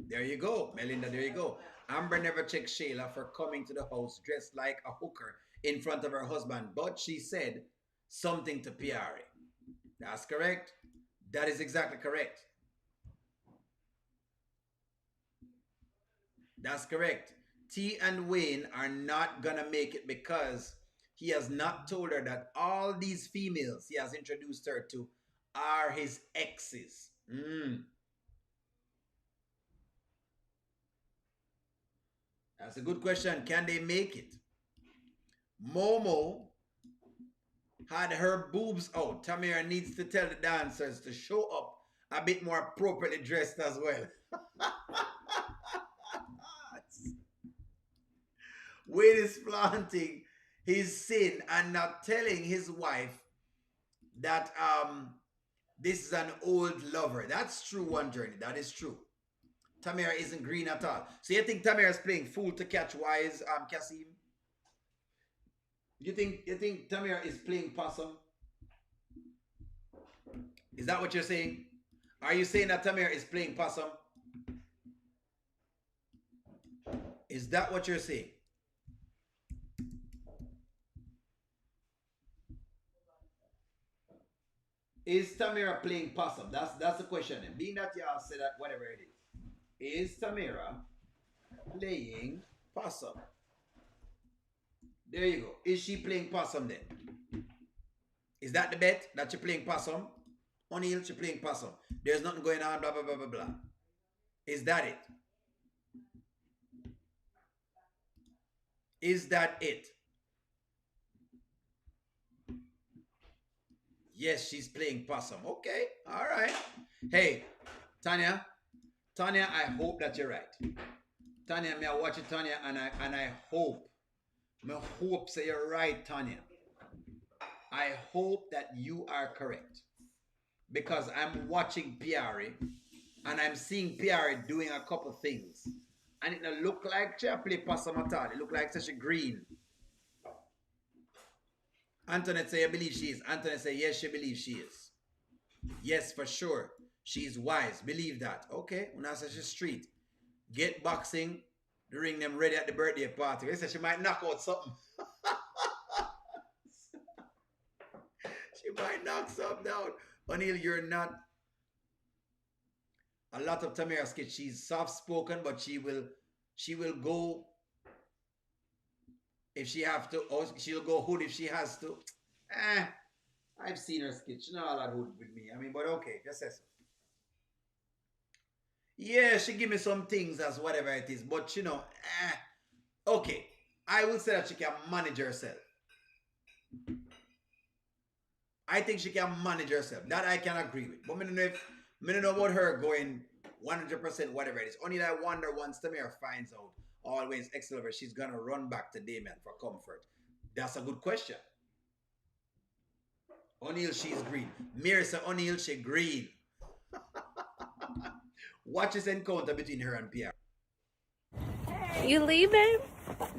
A: There you go, Melinda, there you go. Amber never checked Shayla for coming to the house dressed like a hooker in front of her husband, but she said something to Piarry. That's correct. That is exactly correct. That's correct. T and Wayne are not gonna make it because he has not told her that all these females he has introduced her to are his exes. That's a good question. Can they make it? Momo had her boobs out. Tamira needs to tell the dancers to show up a bit more appropriately dressed as well. Wayne is flaunting his sin and not telling his wife that this is an old lover. That's true, One Journey. That is true. Tamira isn't green at all. So you think Tamira is playing fool to catch wise, Kasim? You think Tamira is playing possum? Is that what you're saying? Are you saying that Tamira is playing possum? Is that what you're saying? Is Tamira playing possum? That's the question. And being that y'all said that, whatever it is Tamira playing possum? There you go. Is she playing possum then? Is that the bet, that you're playing possum? O'Neal, you're playing possum. There's nothing going on, blah, blah, blah, blah, blah. Is that it? Is that it? Yes, she's playing possum. Okay, all right. Hey, Tanya, I hope that you're right. Tanya, may I watch it, Tanya, and I hope say you're right, Tanya. I hope that you are correct, because I'm watching Piarry and I'm seeing Piarry doing a couple things, and it don't look like she play possum at all. It look like such a green. Antoinette say, I believe she is. Antoinette say, yes, she believes she is. Yes, for sure. She's wise. Believe that. Okay. When I say she's street. Get boxing. The ring them ready at the birthday party. They say she might knock out something. She might knock something down. O'Neal, you're not. A lot of Tamira's kids, she's soft-spoken, but she will go if she have to, or she'll go hood if she has to. I've seen her skit. She not all that hood with me. I mean, but okay, just say so. Yeah, she give me some things as whatever it is, but okay. I will say that she can manage herself. I think she can manage herself. That I can agree with. But I don't know about her going 100% whatever it is. Only I wonder once Tamira finds out always excellent, she's gonna run back to Damien for comfort. That's a good question. O'Neal, she's green. Mary said O'Neal, she green. Watch this encounter between her and Pierre.
F: You leaving?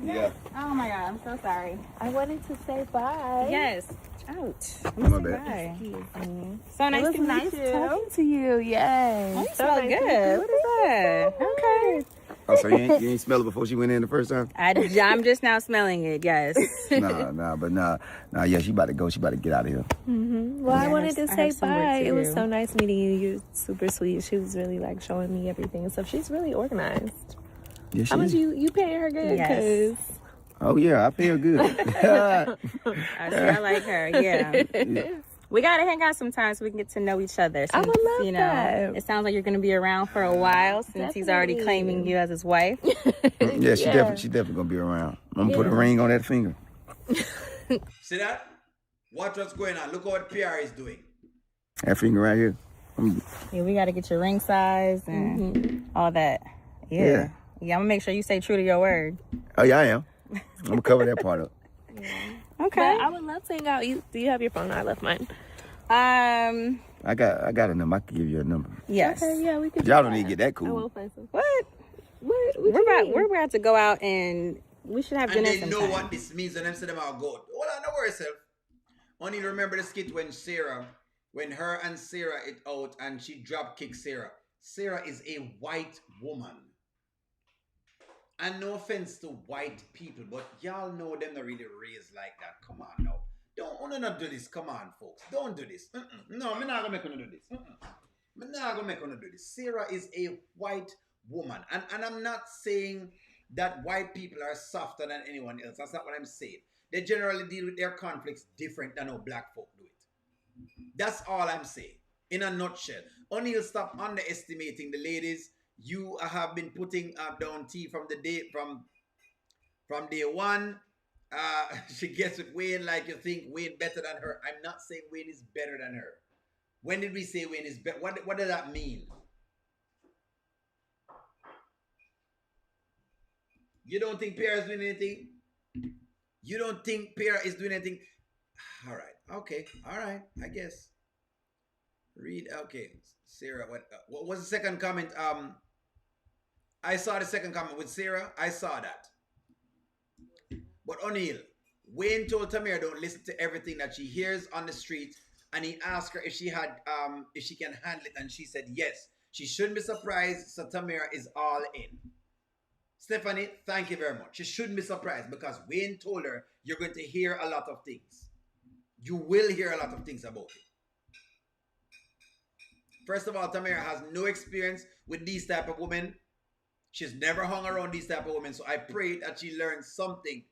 D: Yeah.
E: Oh my God, I'm so sorry.
F: I wanted to say bye.
E: Yes. Ouch.
D: My bad.
E: Bye.
F: Excuse me.
E: So nice to meet
F: nice
E: you.
F: talking to you. Yes.
E: Oh, you
F: So
E: smell
F: nice to meet
E: good.
F: you.
E: What is that? Okay.
D: Oh, so you ain't smell it before she went in the first time?
E: I'm just now smelling it. Yes.
D: Nah, yeah, she about to go. She about to get out of here.
F: Well, I wanted to
E: I
F: say
E: have some work
F: bye.
E: to
F: It was
E: do.
F: so nice meeting you. You're super sweet. She was really like showing me everything and stuff. She's really organized.
D: Yeah,
F: How much
D: is.
F: you paying her good?
E: Yes.
F: 'Cause
D: Oh, yeah, I feel good.
E: I like her. Yeah. We gotta hang out sometime so we can get to know each other.
F: I would
E: Since,
F: love that.
E: It sounds like you're gonna be around for a while since he's already
F: Definitely.
E: claiming you as his wife.
D: Yeah, she definitely gonna be around. I'm gonna put a ring on that finger.
A: See that? Watch what's going on. Look what Pierre is doing.
D: That finger right here.
E: Yeah, we gotta get your ring size and all that. Yeah. I'm gonna make sure you stay true to your word.
D: Oh, yeah, I am. I'm gonna cover that part up.
E: Okay.
F: But I would love to hang out. Do you have your phone? I left mine.
D: I got a number. I can give you a number.
E: Yes.
F: Okay, yeah, we could.
D: Y'all
F: do
D: don't need to
F: that.
D: get that
F: I
D: cool.
F: will find some.
E: What?
F: What
E: We're about to go out and we should have
A: And
E: dinner
A: they know
E: sometime.
A: what this means and them say them all go. Hold on, don't worry yourself. Only remember the skit when her and Sarah it out and she drop kick Sarah. Sarah is a white woman. And no offense to white people, but y'all know them not really raised like that. Come on now. Don't not do this. Come on, folks. Don't do this. No, I'm not gonna make you do this. I'm not gonna make you do this. Sarah is a white woman. And I'm not saying that white people are softer than anyone else. That's not what I'm saying. They generally deal with their conflicts different than how black folk do it. That's all I'm saying. In a nutshell. O'Neal, stop underestimating the ladies. You have been putting down tea from day one. She gets with Wayne like you think Wayne better than her. I'm not saying Wayne is better than her. When did we say Wayne is better? What does that mean? You don't think Piarry is doing anything? You don't think Piarry is doing anything? All right. Okay. All right. I guess. Read. Okay. Sarah, what was the second comment? I saw the second comment with Sarah. I saw that. But O'Neal, Wayne told Tamara don't listen to everything that she hears on the street, and he asked her if she can handle it, and she said yes. She shouldn't be surprised. So Tamara is all in. Stephanie, thank you very much. She shouldn't be surprised because Wayne told her you're going to hear a lot of things. You will hear a lot of things about it. First of all, Tamara has no experience with these type of women. She's never hung around these type of women. So I pray that she learns something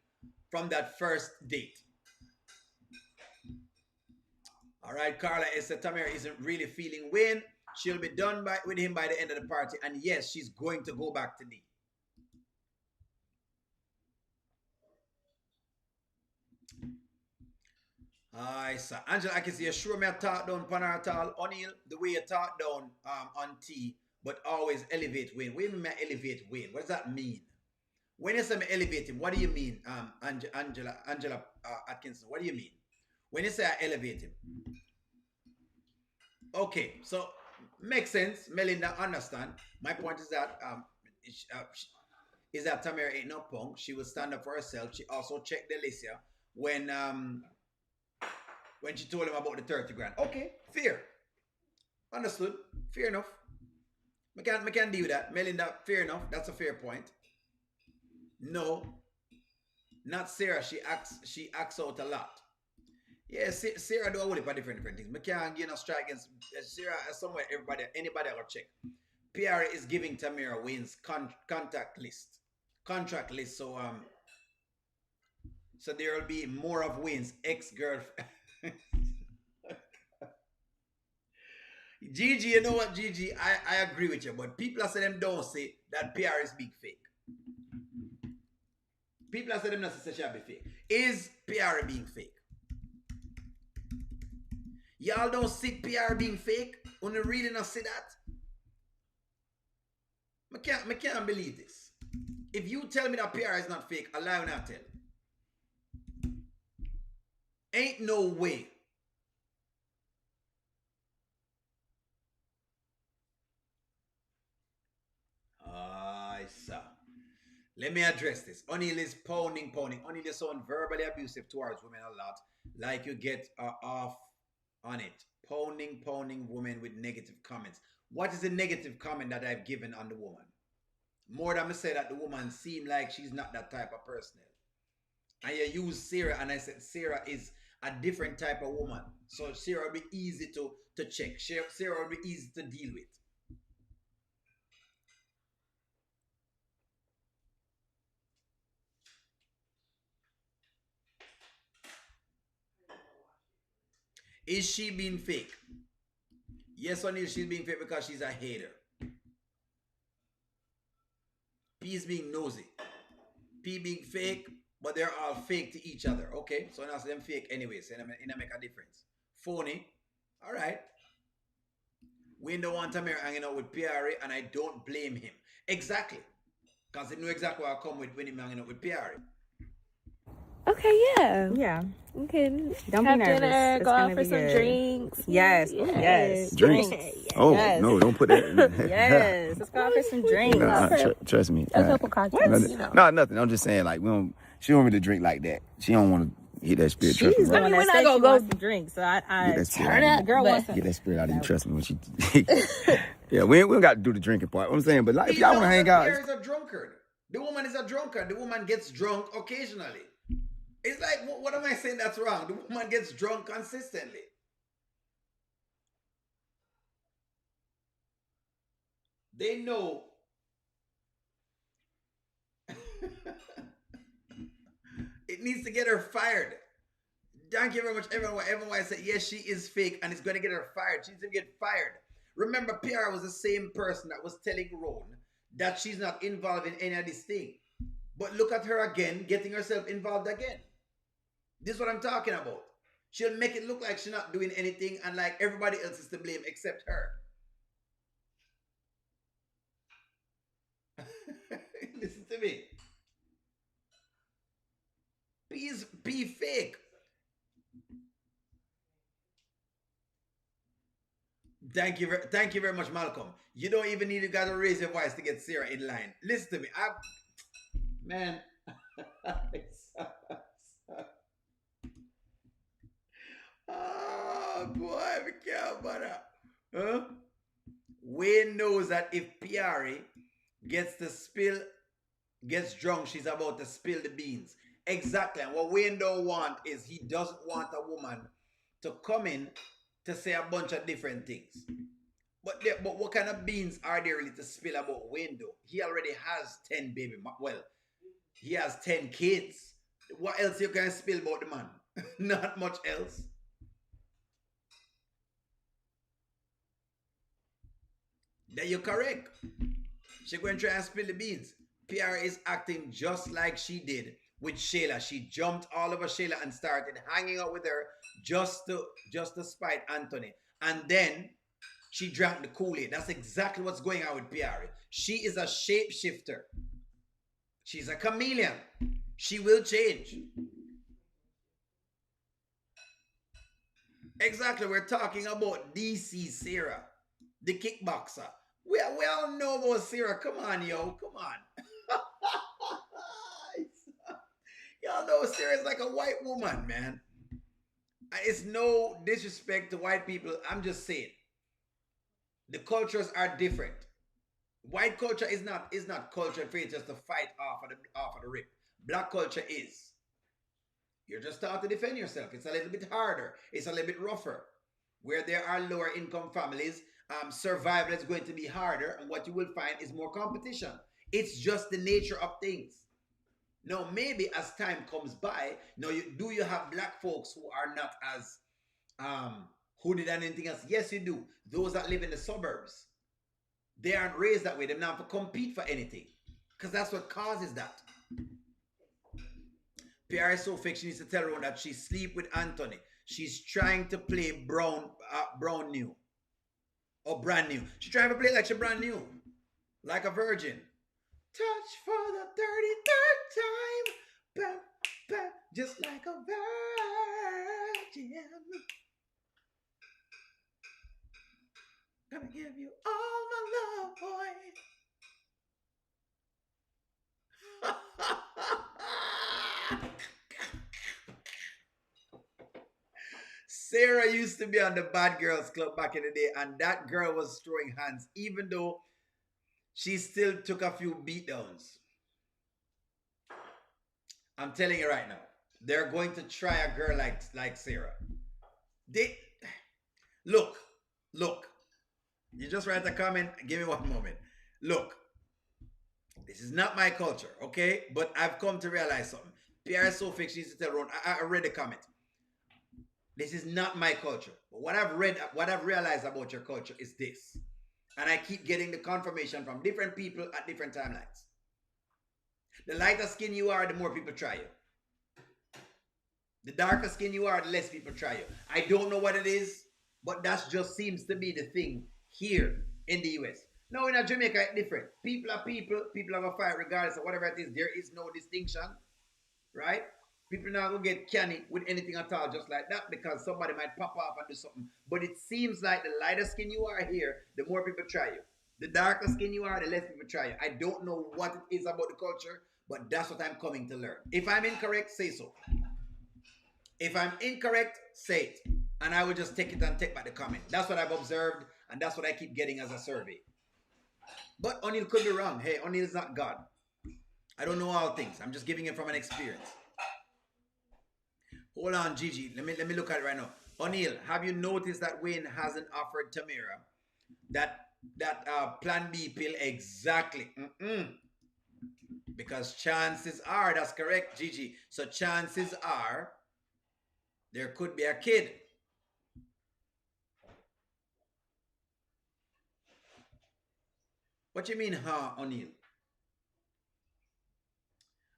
A: from that first date. All right, Carla said Tamara isn't really feeling Wayne. She'll be done with him by the end of the party. And yes, she's going to go back to D. I saw Angela, I can see you sure me a talk down Panar at all. O'Neal, the way you talk down on T, but always elevate Wayne. What do you mean elevate Wayne? What does that mean? When you say me elevate him, what do you mean, Angela Atkinson? What do you mean? When you say I elevate him? Okay, so makes sense. Melinda, understand. My point is that Tamara ain't no punk. She will stand up for herself. She also checked Delicia when she told him about the 30 grand. Okay, fair. Understood. Fair enough. I can't deal with that. Melinda, fair enough. That's a fair point. No. Not Sarah. She acts out a lot. Yeah, Sarah do a whole heap of different things. I can't get a strike against Sarah somewhere anybody will check. Piarry is giving Tamara Wayne's contract list. So there will be more of Wayne's ex-girlfriend. Gigi, you know what, Gigi? I agree with you, but people are saying them don't say that Piarry is being fake. People are saying them not say she be fake. Is Piarry being fake? Y'all don't see Piarry being fake? When you really not see that? I can't believe this. If you tell me that Piarry is not fake, a lie will not tell. Ain't no way. Sir. Let me address this. O'Neal is pounding. O'Neal is sound verbally abusive towards women a lot. Like you get off on it. Pounding women with negative comments. What is the negative comment that I've given on the woman? More than I say that the woman seemed like she's not that type of person. And you use Sarah, and I said Sarah is a different type of woman. So Sarah will be easy to check. Sarah will be easy to deal with. Is she being fake? Yes or no, she's being fake because she's a hater. P is being nosy. P being fake, but they're all fake to each other. Okay, so now them fake anyways, and it make a difference. Phony, all right. We don't want Tamara hanging out with Piarry, and I don't blame him. Exactly. Because he knew exactly what I come with when he hanging out with Piarry.
F: Okay, yeah.
E: Yeah.
F: We can
E: Don't
F: have
E: be nervous.
F: dinner,
E: It's
F: go
E: gonna
F: out for
E: be
F: some
E: good.
F: drinks.
E: Yes.
F: Yeah.
E: Yes.
D: Drinks.
E: Drinks.
D: Oh
E: Yes.
D: no, don't put that.
E: Yes. Let's go out for some drinks.
D: Trust me.
F: A couple cocktails, you know.
D: No, nothing. I'm just saying, like, we don't. She don't really drink like that. She don't want to hit that spirit. Trust me.
E: She's the
D: Right?
E: one
F: I mean,
E: that
F: we're
E: said
F: not
E: she
F: gonna
E: wants
F: go
E: to drink. So I
D: Get that spirit
F: turn
D: out
F: up.
D: of
E: the girl
F: but-
E: wants to.
D: Get that spirit out of you. Trust me when she. Yeah, we don't got to do the drinking part. What I'm saying, but like, if y'all want to hang out,
A: Pierre is a drunkard. The woman is a drunkard. The woman gets drunk occasionally. It's like, what am I saying that's wrong? The woman gets drunk consistently. They know. It needs to get her fired. Thank you very much, everyone. Everyone said, yes, she is fake and it's going to get her fired. She's going to get fired. Remember, Piarry was the same person that was telling Ron that she's not involved in any of this thing. But look at her again, getting herself involved again. This is what I'm talking about. She'll make it look like she's not doing anything and like everybody else is to blame except her. Listen to me. Be fake. Thank you very much, Malcolm. You don't even need to raise your voice to get Sarah in line. Listen to me. Man. Oh boy, be careful about that. Huh? Wayne knows that if Piarry gets drunk, she's about to spill the beans. Exactly. And what Wayne don't want is he doesn't want a woman to come in to say a bunch of different things. But what kind of beans are there really to spill about Wayne though? He already has 10 baby. Well, he has 10 kids. What else you can spill about the man? Not much else. Then you're correct. She's going to try and spill the beans. Piarry is acting just like she did with Shayla. She jumped all over Shayla and started hanging out with her just to spite Anthony. And then she drank the Kool-Aid. That's exactly what's going on with Piarry. She is a shapeshifter. She's a chameleon. She will change. Exactly. We're talking about DC Sarah, the kickboxer. We all know about Sarah. Come on, yo. Come on. Y'all know Sarah's like a white woman, man. It's no disrespect to white people. I'm just saying. The cultures are different. White culture is not culture for you just to fight off of the rip. Black culture is. You're just taught to defend yourself. It's a little bit harder. It's a little bit rougher. Where there are lower income families, survival is going to be harder, and what you will find is more competition. It's just the nature of things. Now, maybe as time comes by, you have black folks who are not as hooded and anything else? Yes, you do. Those that live in the suburbs, they aren't raised that way. They don't have to compete for anything, because that's what causes that. Piarry is so fake. She needs to tell her that she sleep with Anthony. She's trying to play brand new. She's trying to play like she's brand new, like a virgin. Touch for the 33rd time, bam, bam, just like a virgin. Gonna give you all my love, boy. Sarah used to be on the Bad Girls Club back in the day, and that girl was throwing hands, even though she still took a few beatdowns. I'm telling you right now, they're going to try a girl like Sarah. Look. You just write a comment. Give me one moment. Look, this is not my culture, okay? But I've come to realize something. Piarry is so fake. She used to tell Ron. I read the comment. This is not my culture. But what I've realized about your culture is this. And I keep getting the confirmation from different people at different timelines. The lighter skin you are, the more people try you. The darker skin you are, the less people try you. I don't know what it is, but that just seems to be the thing here in the US. Now in Jamaica, it's different. People are people. People are going to fight regardless of whatever it is. There is no distinction, right? People not gonna get canny with anything at all just like that because somebody might pop off and do something. But it seems like the lighter skin you are here, the more people try you. The darker skin you are, the less people try you. I don't know what it is about the culture, but that's what I'm coming to learn. If I'm incorrect, say so. If I'm incorrect, say it. And I will just take it and take back the comment. That's what I've observed, and that's what I keep getting as a survey. But O'Neal could be wrong. Hey, O'Neal is not God. I don't know all things. I'm just giving it from an experience. Hold on, Gigi. Let me look at it right now. O'Neal, have you noticed that Wayne hasn't offered Tamira that Plan B pill exactly? Because chances are, that's correct, Gigi. So chances are there could be a kid. What you mean, huh, O'Neal?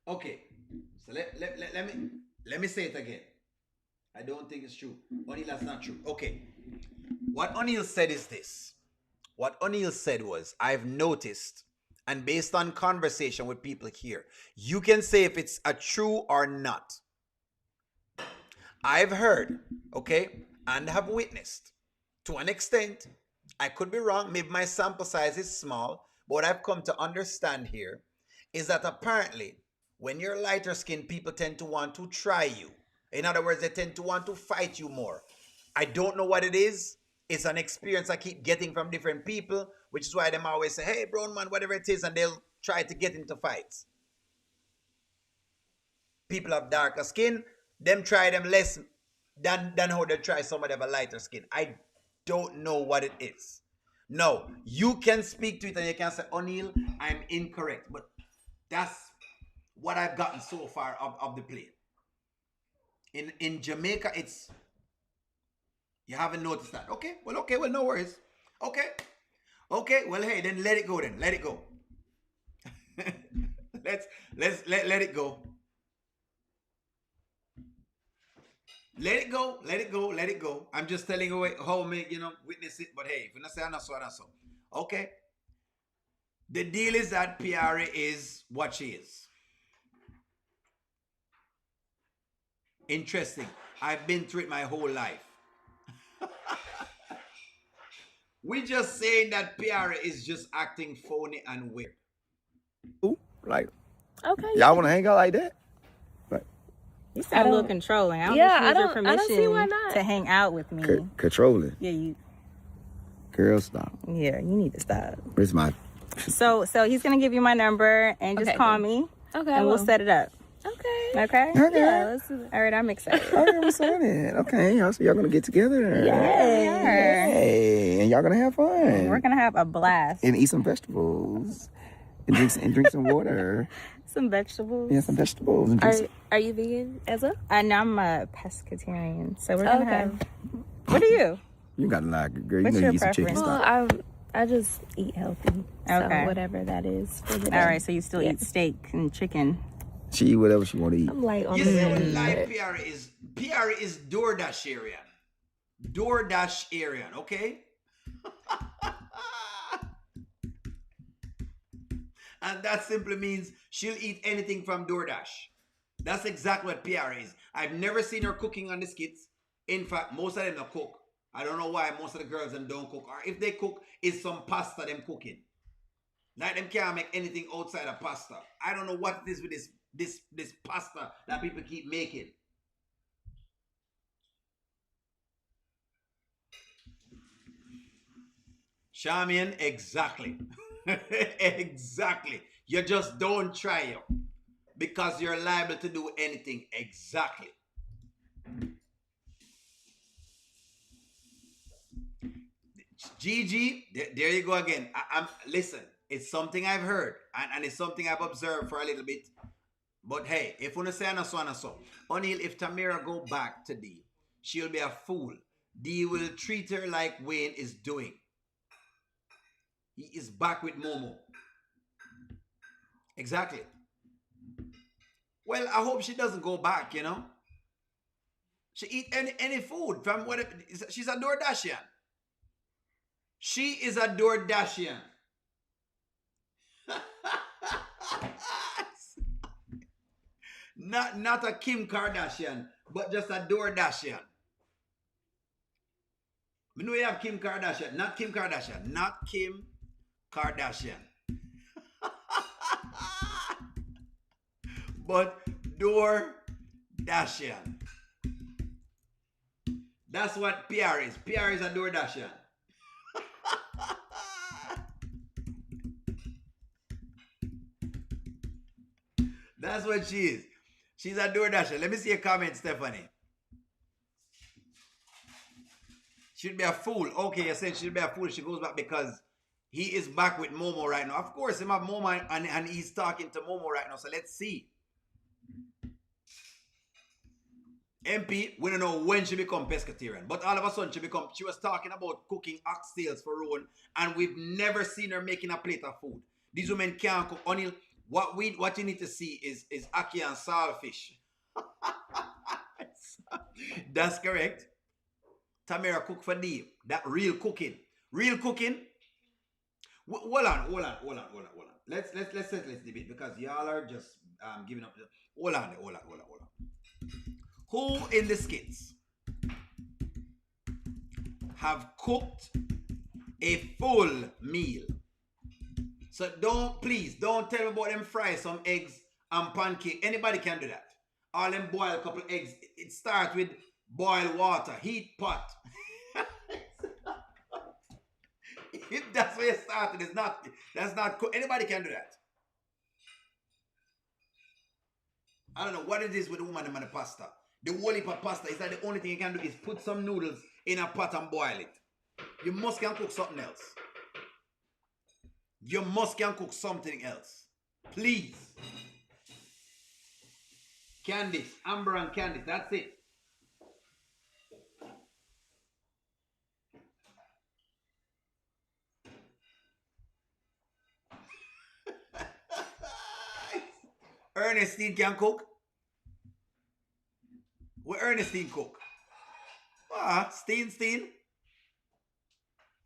A: Okay, so let me say it again. I don't think it's true. O'Neal, that's not true. Okay, what O'Neal said is this. What O'Neal said was, I've noticed, and based on conversation with people here, you can say if it's a true or not. I've heard, okay, and have witnessed, to an extent, I could be wrong, maybe my sample size is small, but what I've come to understand here is that apparently, when you're lighter skinned, people tend to want to try you. In other words, they tend to want to fight you more. I don't know what it is. It's an experience I keep getting from different people, which is why them always say, hey, brown man, whatever it is, and they'll try to get into fights. People have darker skin, them try them less than how they try somebody of a lighter skin. I don't know what it is. No, you can speak to it and you can say, O'Neal, I'm incorrect. But that's what I've gotten so far of the play. In Jamaica, it's, you haven't noticed that. Okay, well, no worries. Okay, well, hey, then let it go then. Let it go. let it go. Let it go. I'm just telling you how me, witness it. But hey, if you not say I'm not so. Okay. The deal is that Piarry is what she is. Interesting. I've been through it my whole life. We just saying that Piarry is just acting phony and weird.
D: Ooh, like,
F: Okay.
D: y'all want to hang out like that?
E: You sound a little controlling. I don't think she needs your permission
F: I don't see why not.
E: to hang out with me.
D: Controlling.
E: Yeah, you.
D: Girl, stop.
E: Yeah, you need to stop.
D: Where's my?
E: So he's gonna give you my number and just call me.
F: Okay.
E: And we'll set it up.
F: Okay.
E: Okay.
F: Yeah, let's do that.
E: All right, I'm excited.
D: Okay, I'm excited. Okay, so y'all gonna get together.
E: Yeah.
D: Hey, and y'all gonna have fun.
E: We're gonna have a blast.
D: And eat some vegetables. And drink some water.
E: Some vegetables.
D: Yeah, some vegetables. And drink
F: Are you vegan as well?
E: No, I'm a pescatarian. So we're gonna have. What are you?
D: You got a lot, girl.
E: What's
D: you
E: your
D: eat some chicken
E: preference?
F: Well,
D: stuff.
F: I just eat healthy.
E: Okay.
F: So whatever that is for the day.
E: All right, so you still eat steak and chicken.
D: She eat whatever she want to eat.
F: I'm light on
A: You
F: the
A: see what
F: meat,
A: live
F: but-
A: Piarry is DoorDasharian. DoorDasharian, okay? And that simply means she'll eat anything from DoorDash. That's exactly what Piarry is. I've never seen her cooking on the skits. In fact, most of them don't cook. I don't know why most of the girls them don't cook. Or if they cook, it's some pasta them cooking. Like them can't make anything outside of pasta. I don't know what it is with this pasta that people keep making. Charmian, exactly. Exactly. You just don't try it because you're liable to do anything. Exactly. Gigi, there you go again. Listen, it's something I've heard and it's something I've observed for a little bit. But hey, if you say so, O'Neal, if Tamira go back to Dee, she'll be a fool. Dee will treat her like Wayne is doing. He is back with Momo. Exactly. Well, I hope she doesn't go back, She eat any food from what she's a DoorDashian. She is a DoorDashian. Not a Kim Kardashian, but just a DoorDashian. We know you have Kim Kardashian, not Kim Kardashian, not Kim Kardashian. But DoorDashian. That's what Piarry is. Piarry is a DoorDashian. That's what she is. She's a DoorDasher. Let me see a comment, Stephanie. She'd be a fool. Okay, you said she'd be a fool. She goes back because he is back with Momo right now. Of course, him have Momo and he's talking to Momo right now. So let's see. MP, we don't know when she become pescatarian. But all of a sudden, she was talking about cooking oxtails for Rowan. And we've never seen her making a plate of food. These women can't cook. Only what you need to see is ackee and saltfish. That's correct. Tamara cook for Dave. That real cooking. Real cooking. Hold on. Let's settle this debate because y'all are just giving up. Hold on. Who in the skits have cooked a full meal? So please don't tell me about them fry some eggs and pancake. Anybody can do that. All them boil a couple eggs. It starts with boil water, heat pot. If that's where you started, that's not cool. Anybody can do that. I don't know what it is with the woman and the pasta. The whole heap of pasta is that the only thing you can do is put some noodles in a pot and boil it. You must can cook something else. You must can cook something else. Please. Candice, Amber and Candice, that's it. Ernestine can cook. What Ernestine cook? Steen?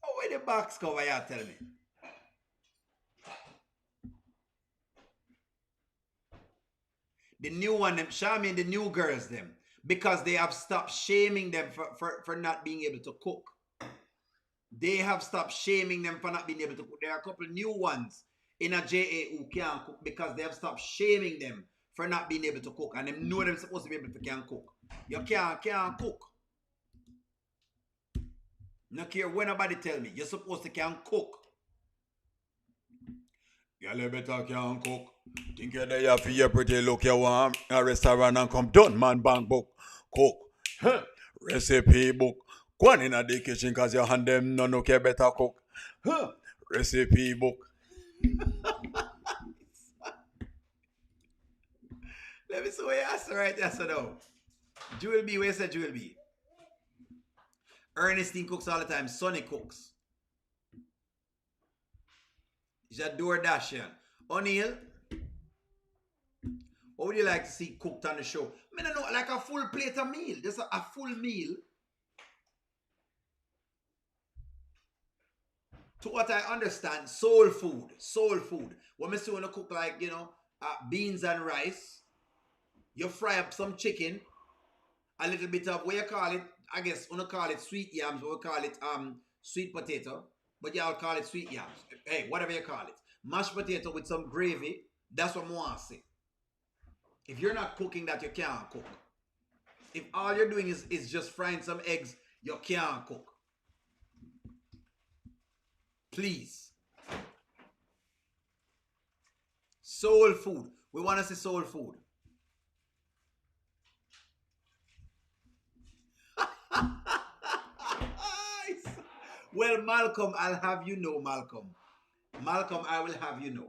A: Oh, where the box cover you tell me? The new one, them shaming the new girls them. Because they have stopped shaming them for not being able to cook. They have stopped shaming them for not being able to cook. There are a couple new ones in a JA who can't cook because they have stopped shaming them for not being able to cook. And them know they're supposed to be able to can cook. You can't cook. No care when nobody tell me. You're supposed to can cook. You better can cook. Think you're there for your pretty look you want. A restaurant and come done man bank book. Cook. Huh. Recipe book. Go on in the kitchen cause your hand them no care better cook. Huh. Recipe book. Let me see what you asked right there so now. Jewel B, where you said Jewel B? Ernestine cooks all the time. Sonny cooks. She's a DoorDashian. O'Neill, what would you like to see cooked on the show? I don't know, like a full plate of meal. Just a full meal. To what I understand, soul food. When I see when you cook like, beans and rice, you fry up some chicken, a little bit of, what you call it, I guess, we don't call it sweet yams, but we call it sweet potato, but y'all call it sweet yams. Hey, whatever you call it. Mashed potato with some gravy, that's what I want to say. If you're not cooking that, you can't cook. If all you're doing is just frying some eggs, you can't cook. Please. Soul food. We want to see soul food. Well, Malcolm, I'll have you know, Malcolm, I will have you know.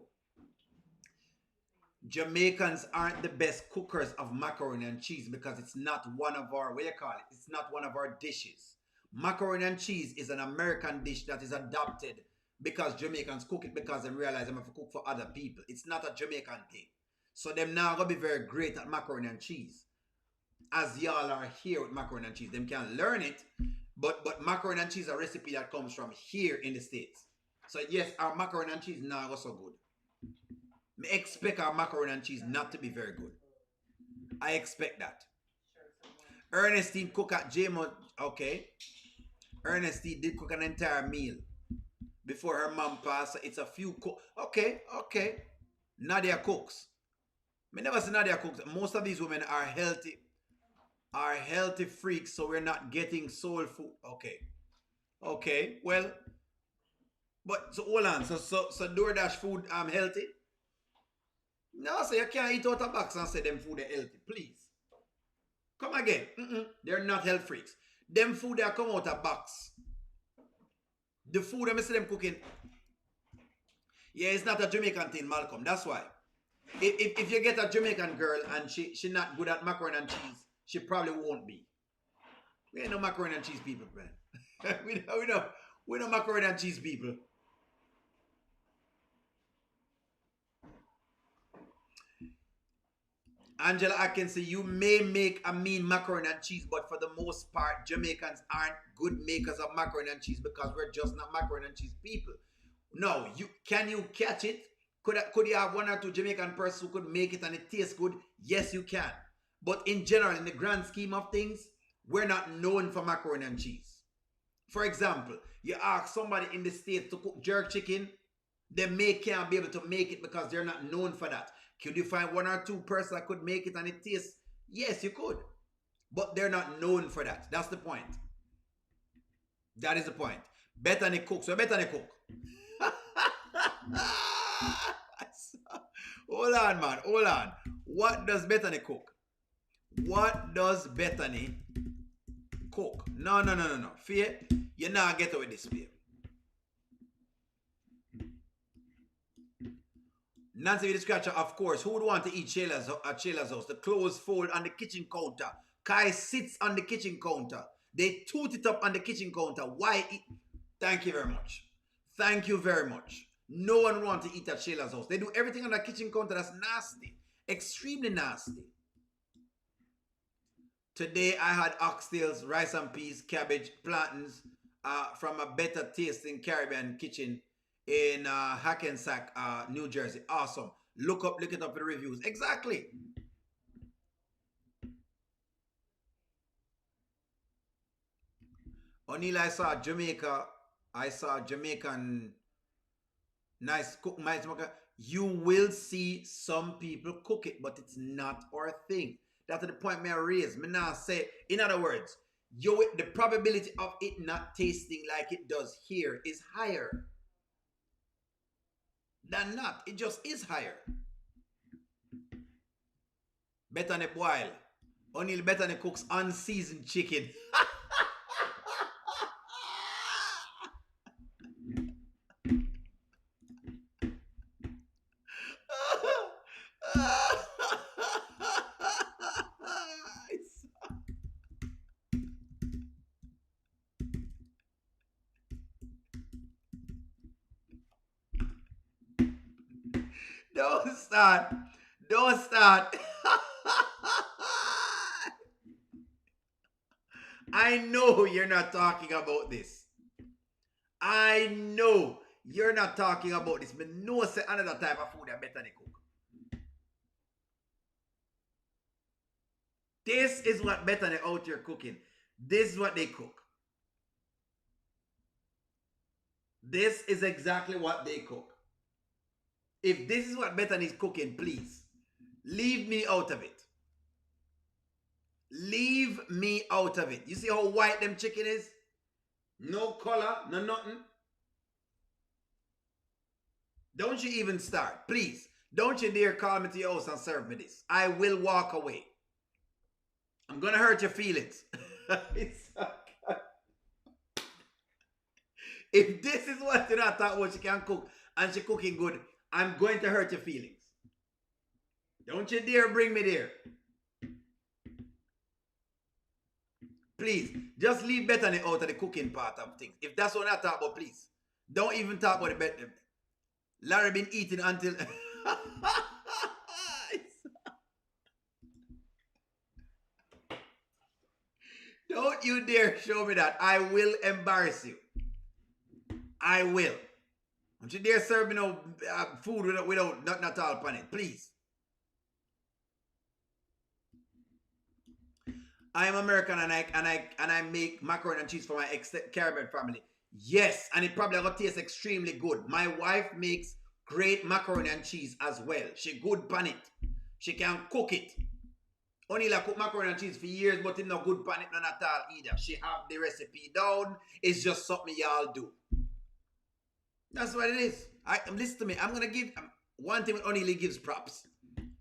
A: Jamaicans aren't the best cookers of macaroni and cheese because it's not one of our, it's not one of our dishes. Macaroni and cheese is an American dish that is adopted because Jamaicans cook it because they realize they have to cook for other people. It's not a Jamaican thing. So them now going to be very great at macaroni and cheese. As y'all are here with macaroni and cheese. Them can learn it, but macaroni and cheese is a recipe that comes from here in the States. So yes, our macaroni and cheese now was so good. I expect our macaroni and cheese not to be very good. I expect that. Ernestine cook at J-Mo. Okay. Ernestine did cook an entire meal before her mom passed. It's a few cook. Okay, okay. Nadia cooks. Me never see Nadia cooks. Most of these women are healthy freaks, so we're not getting soul food. Okay. Okay. Well, but so hold on. So DoorDash food healthy? No, so you can't eat out a box and say them food are healthy. Please. Come again. They're not health freaks. Them food that come out of box. The food I see them cooking. Yeah, it's not a Jamaican thing, Malcolm. That's why. If you get a Jamaican girl and she not good at macaroni and cheese, she probably won't be. We ain't no macaroni and cheese people, man. we know macaroni and cheese people. Angela Atkinson, you may make a mean macaroni and cheese, but for the most part, Jamaicans aren't good makers of macaroni and cheese because we're just not macaroni and cheese people. No, can you catch it? Could you have one or two Jamaican persons who could make it and it tastes good? Yes, you can. But in general, in the grand scheme of things, we're not known for macaroni and cheese. For example, you ask somebody in the States to cook jerk chicken, they can't be able to make it because they're not known for that. Could you find one or two persons that could make it and it tastes? Yes, you could. But they're not known for that. That's the point. That is the point. Bethany cooks. So Bethany cook. Hold on, man. Hold on. What does Bethany cook? What does Bethany cook? No. Fear, you're not get away with this, Fear. Nancy the Scratcher, of course. Who would want to eat at Shayla's house? The clothes fold on the kitchen counter. Kai sits on the kitchen counter. They toot it up on the kitchen counter. Why eat? Thank you very much. Thank you very much. No one wants to eat at Shayla's house. They do everything on the kitchen counter that's nasty. Extremely nasty. Today I had oxtails, rice and peas, cabbage, plantains from a better tasting Caribbean kitchen in Hackensack, New Jersey. Awesome. Look it up for the reviews. Exactly. O'Neill, I saw Jamaican nice cook. You will see some people cook it, but it's not our thing. That's the point I raise. Me now say, in other words, the probability of it not tasting like it does here is higher than not. It just is higher. Bethany boil. O'Neill Bethany cooks unseasoned chicken. Don't start. Don't start. I know you're not talking about this. I know you're not talking about this. But no, say another type of food that better they cook. This is what Bethany out here cooking. This is what they cook. This is exactly what they cook. If this is what Bethany is cooking, please, leave me out of it. Leave me out of it. You see how white them chicken is? No color, no nothing. Don't you even start. Please, don't you dare call me to your house and serve me this. I will walk away. I'm going to hurt your feelings. If this is what you're not talking about, she can cook and she cooking good, I'm going to hurt your feelings. Don't you dare bring me there. Please, just leave Bethany out of the cooking part of things. If that's what I talk about, please. Don't even talk about the Bethany. Larry been eating until... Don't you dare show me that. I will embarrass you. I will. Don't you dare serve me no food without not all upon it. Please. I'm American and I make macaroni and cheese for my Caribbean family. Yes, and it probably gonna taste extremely good. My wife makes great macaroni and cheese as well. She good pan it. She can cook it. Only like cook macaroni and cheese for years, but it no good pan it none at all either. She have the recipe down. It's just something y'all do. That's what it is. Listen to me. I'm gonna give one thing. O'Neal gives props.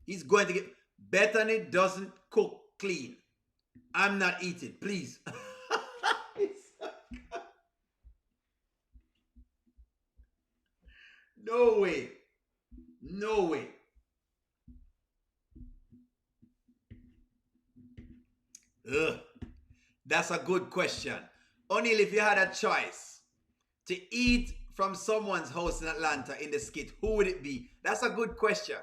A: He's going to give. Bethany doesn't cook clean. I'm not eating, please. No way. No way. Ugh. That's a good question. O'Neal, if you had a choice to eat from someone's house in Atlanta in the skit, who would it be? That's a good question.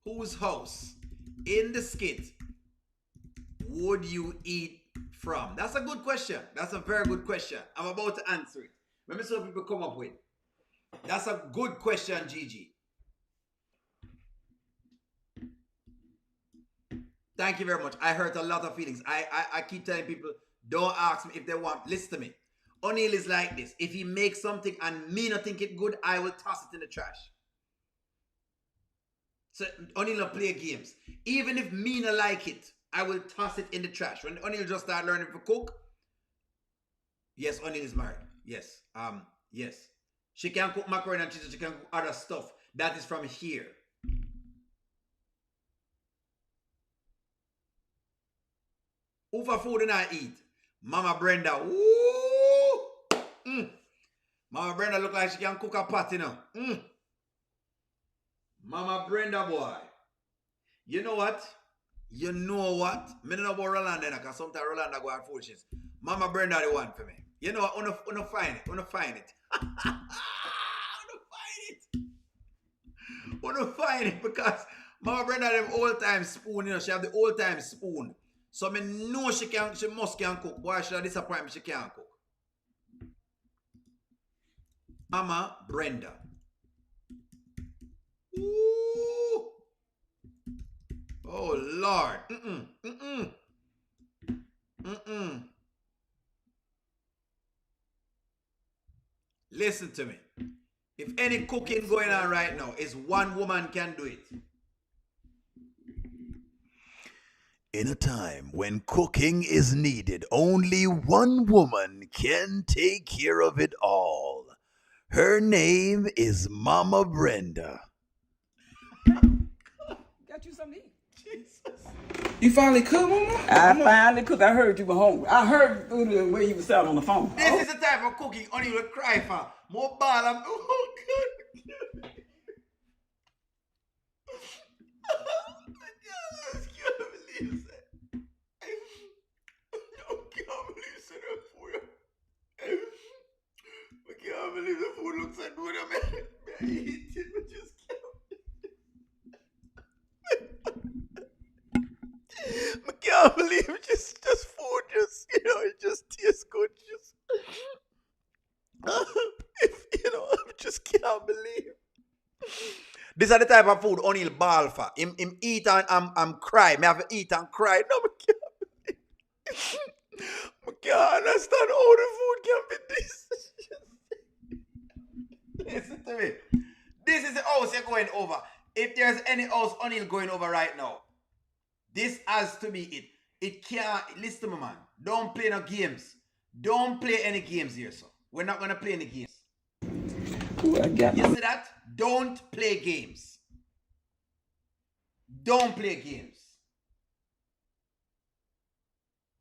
A: Whose house in the skit would you eat from? That's a good question. That's a very good question. I'm about to answer it. Let me see what people come up with. That's a good question, Gigi. Thank you very much. I hurt a lot of feelings. I keep telling people, don't ask me if they want. Listen to me. O'Neal is like this. If he makes something and me not think it good, I will toss it in the trash. So O'Neal not play games. Even if me not like it, I will toss it in the trash. When O'Neal just start learning to cook, yes, O'Neal is married. Yes. Yes. She can cook macaroni and cheese. She can cook other stuff. That is from here. Who for food and I eat? Mama Brenda. Woo! Mama Brenda look like she can cook a pot, you know. Mama Brenda, boy. You know what? You know what? Me don't know about Rolanda, because sometimes Rolanda go out foolishness. Mama Brenda the one for me. You know what? Wanna find it. Wanna find it. Wanna find it because Mama Brenda them old time spoon, you know, she have the old time spoon. So me know she must can cook. Why should I disappoint me? She can't cook. Mama Brenda. Ooh. Oh Lord. Listen to me. If any cooking going on right now, is one woman can do it. In a time when cooking is needed, only one woman can take care of it all. Her name is Mama Brenda.
G: Got you something to eat. Jesus. You finally cooked, Mama? I finally cooked. I heard you were hungry. I heard the way you were sounding on the phone.
A: This is the type of cooking O'Neal would cry for. More ball. Oh, God. I can't believe the food looks so good. I eat it, but just can't. I can't believe it. Just food, just, you know, it just tastes good. Just, I just can't believe. These are the type of food O'Neal ball for. Him eat and I'm cry. Me have to eat and cry. No, I can't believe. I can't understand how the food can be this. Listen to me. This is the house you're going over. If there's any house O'Neal going over right now, this has to be it. It can't. Listen to me, man. Don't play no games. Don't play any games here, so. We're not going to play any games.
G: Ooh, I got
A: you see that? Don't play games. Don't play games.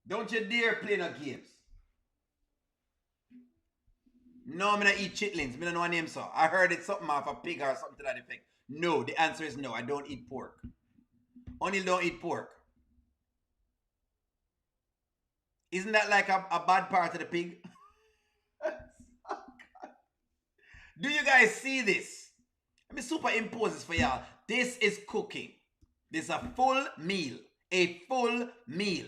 A: Don't you dare play no games. No, I'm going to eat chitlins. I don't know what name so. I heard it's something off a pig or something to that effect. No, the answer is no. I don't eat pork. O'Neal don't eat pork. Isn't that like a bad part of the pig? Do you guys see this? Let me superimpose this for y'all. This is cooking. This is a full meal. A full meal.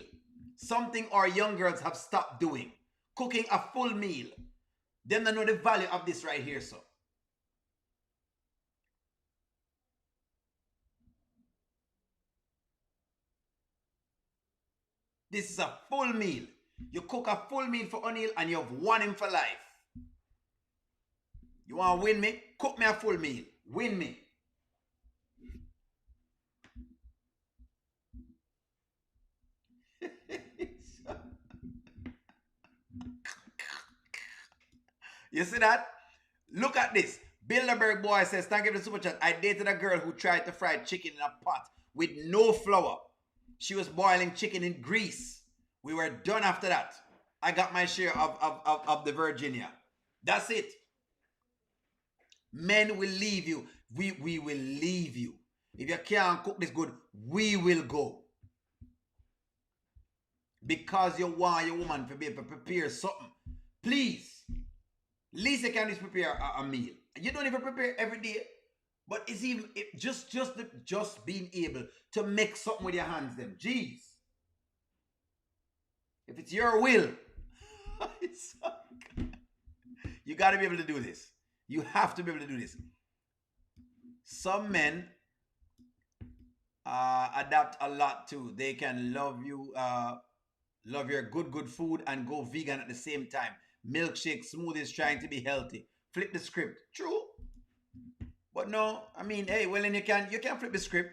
A: Something our young girls have stopped doing. Cooking a full meal. Them don't know the value of this right here, so. This is a full meal. You cook a full meal for O'Neal and you have won him for life. You want to win me? Cook me a full meal. Win me. You see that? Look at this. Bilderberg boy says, thank you for the super chat. I dated a girl who tried to fry chicken in a pot with no flour. She was boiling chicken in grease. We were done after that. I got my share of the Virginia. That's it. Men will leave you. We will leave you. If you can't cook this good, we will go. Because you want your woman to be able to prepare something. Please. Least you can is prepare a meal. You don't even prepare every day. But it's even just being able to make something with your hands them. Jeez. If it's your will, you got to be able to do this. You have to be able to do this. Some men adapt a lot too. They can love you, love your good food and go vegan at the same time. Milkshake, smoothies, trying to be healthy. Flip the script. True. But no, I mean, hey, well, then you can flip the script.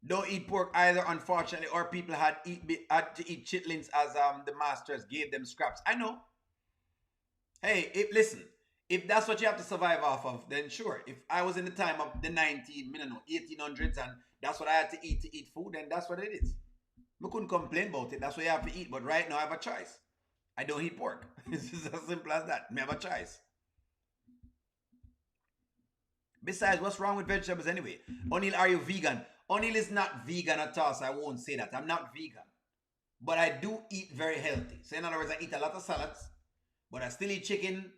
A: Don't eat pork either, unfortunately, or people had to eat chitlins as the masters gave them scraps. I know. Hey, listen, if that's what you have to survive off of, then sure. If I was in the time of the 1800s and that's what I had to eat food, then that's what it is. I couldn't complain about it. That's what you have to eat. But right now I have a choice. I don't eat pork. It's just as simple as that. I have a choice. Besides, what's wrong with vegetables anyway? O'Neal, are you vegan? O'Neal is not vegan at all, so I won't say that. I'm not vegan. But I do eat very healthy. So in other words, I eat a lot of salads, but I still eat chicken,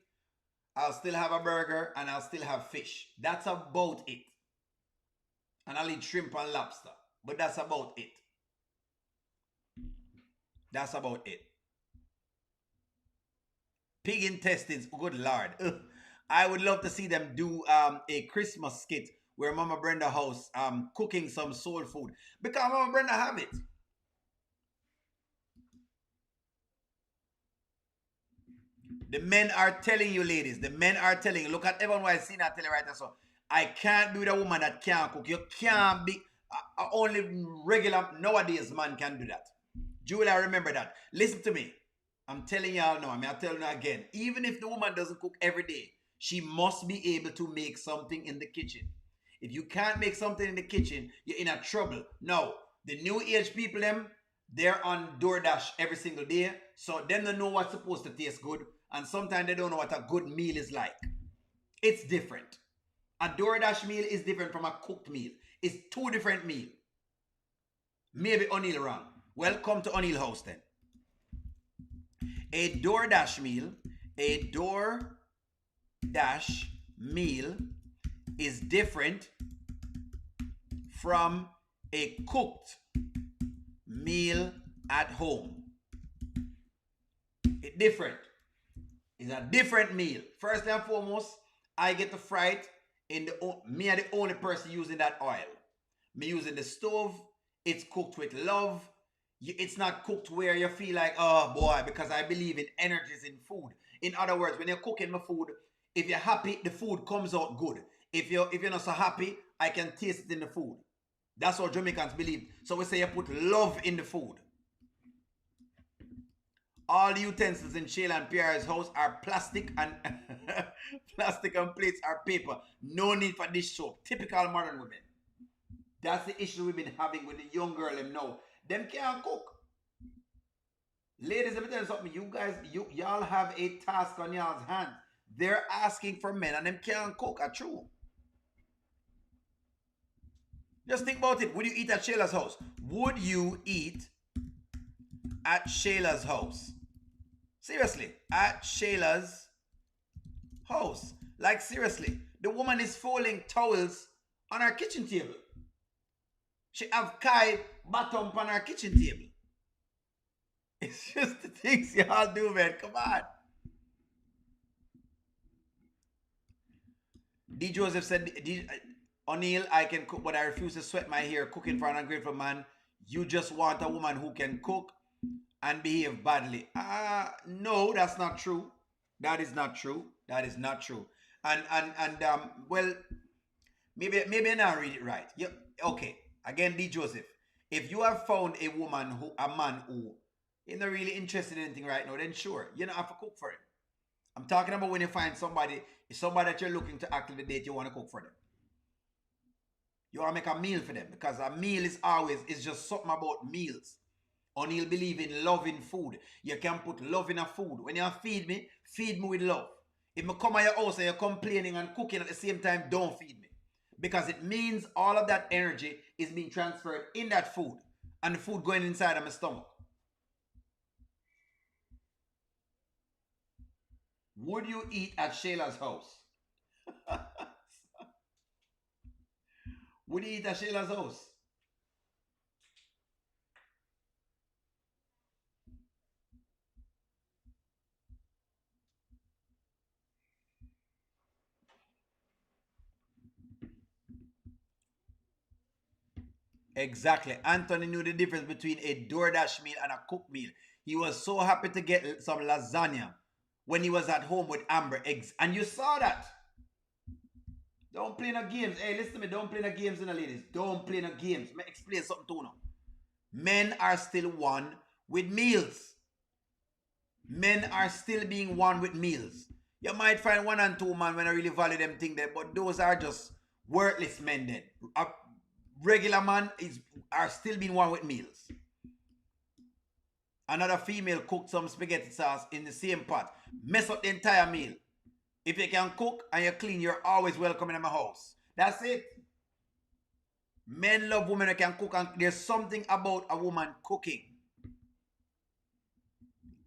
A: I'll still have a burger, and I'll still have fish. That's about it. And I'll eat shrimp and lobster. But that's about it. That's about it. Pig intestines, good Lord. Ugh. I would love to see them do a Christmas skit where Mama Brenda house cooking some soul food. Because Mama Brenda have it. The men are telling you, ladies. The men are telling you. Look at everyone who I seen that telling right now. So I can't be with a woman that can't cook. You can't be only regular nowadays man can do that. Julia, remember that. Listen to me. I'm telling y'all now. I'm telling you again. Even if the woman doesn't cook every day, she must be able to make something in the kitchen. If you can't make something in the kitchen, you're in a trouble. Now, the new age people, they're on DoorDash every single day. So them don't know what's supposed to taste good. And sometimes they don't know what a good meal is like. It's different. A DoorDash meal is different from a cooked meal. It's two different meals. Maybe O'Neal wrong. Welcome to O'Neal house then. A DoorDash meal is different from a cooked meal at home. It's different. It's a different meal. First and foremost, I get to fry it in me are the only person using that oil. Me using the stove. It's cooked with love. It's not cooked where you feel like, oh boy, because I believe in energies in food. In other words, when you're cooking my food, if you're happy, the food comes out good. If you're not so happy, I can taste it in the food. That's what Jamaicans believe. So we say you put love in the food. All the utensils in Shayla and Piarry's house are plastic and plastic and plates are paper. No need for dish soap. Typical modern women. That's the issue we've been having with the young girl them now. Them can't cook. Ladies, let me tell you something. You guys, y'all have a task on y'all's hands. They're asking for men and them can't cook. Are true. Just think about it. Would you eat at Shayla's house? Would you eat at Shayla's house? Seriously, at Shayla's house. Like seriously, the woman is folding towels on her kitchen table. She have Kai bottom on her kitchen table. It's just the things y'all do, man. Come on. D. Joseph said, O'Neal, I can cook, but I refuse to sweat my hair cooking for an ungrateful man. you just want a woman who can cook and behave badly. No, that's not true. That is not true. That is not true. And well, maybe I not read it right. Yeah, okay. Again, D Joseph. If you have found a man who is not really interested in anything right now, then sure, you don't have to cook for him. I'm talking about when you find somebody that you're looking to actively date, you want to cook for them. You want to make a meal for them, because a meal is just something about meals. O'Neal believe in loving food. You can put love in a food. When you feed me with love. If I come at your house and you're complaining and cooking at the same time, don't feed me. Because it means all of that energy is being transferred in that food. And the food going inside of my stomach. Would you eat at Shayla's house? Would you eat at Shayla's house? Exactly. Anthony knew the difference between a DoorDash meal and a cooked meal. He was so happy to get some lasagna when he was at home with Amber eggs. And you saw that. Don't play no games. Hey, listen to me. Don't play no games, ladies. Don't play no games. Let me explain something to you now. Men are still one with meals. Men are still being one with meals. You might find 1 and 2 man when I really value them thing there, but those are just worthless men then. A regular man are still being one with meals. Another female cooked some spaghetti sauce in the same pot. Mess up the entire meal. If you can cook and you clean, you're always welcome in my house. That's it. Men love women who can cook, and there's something about a woman cooking.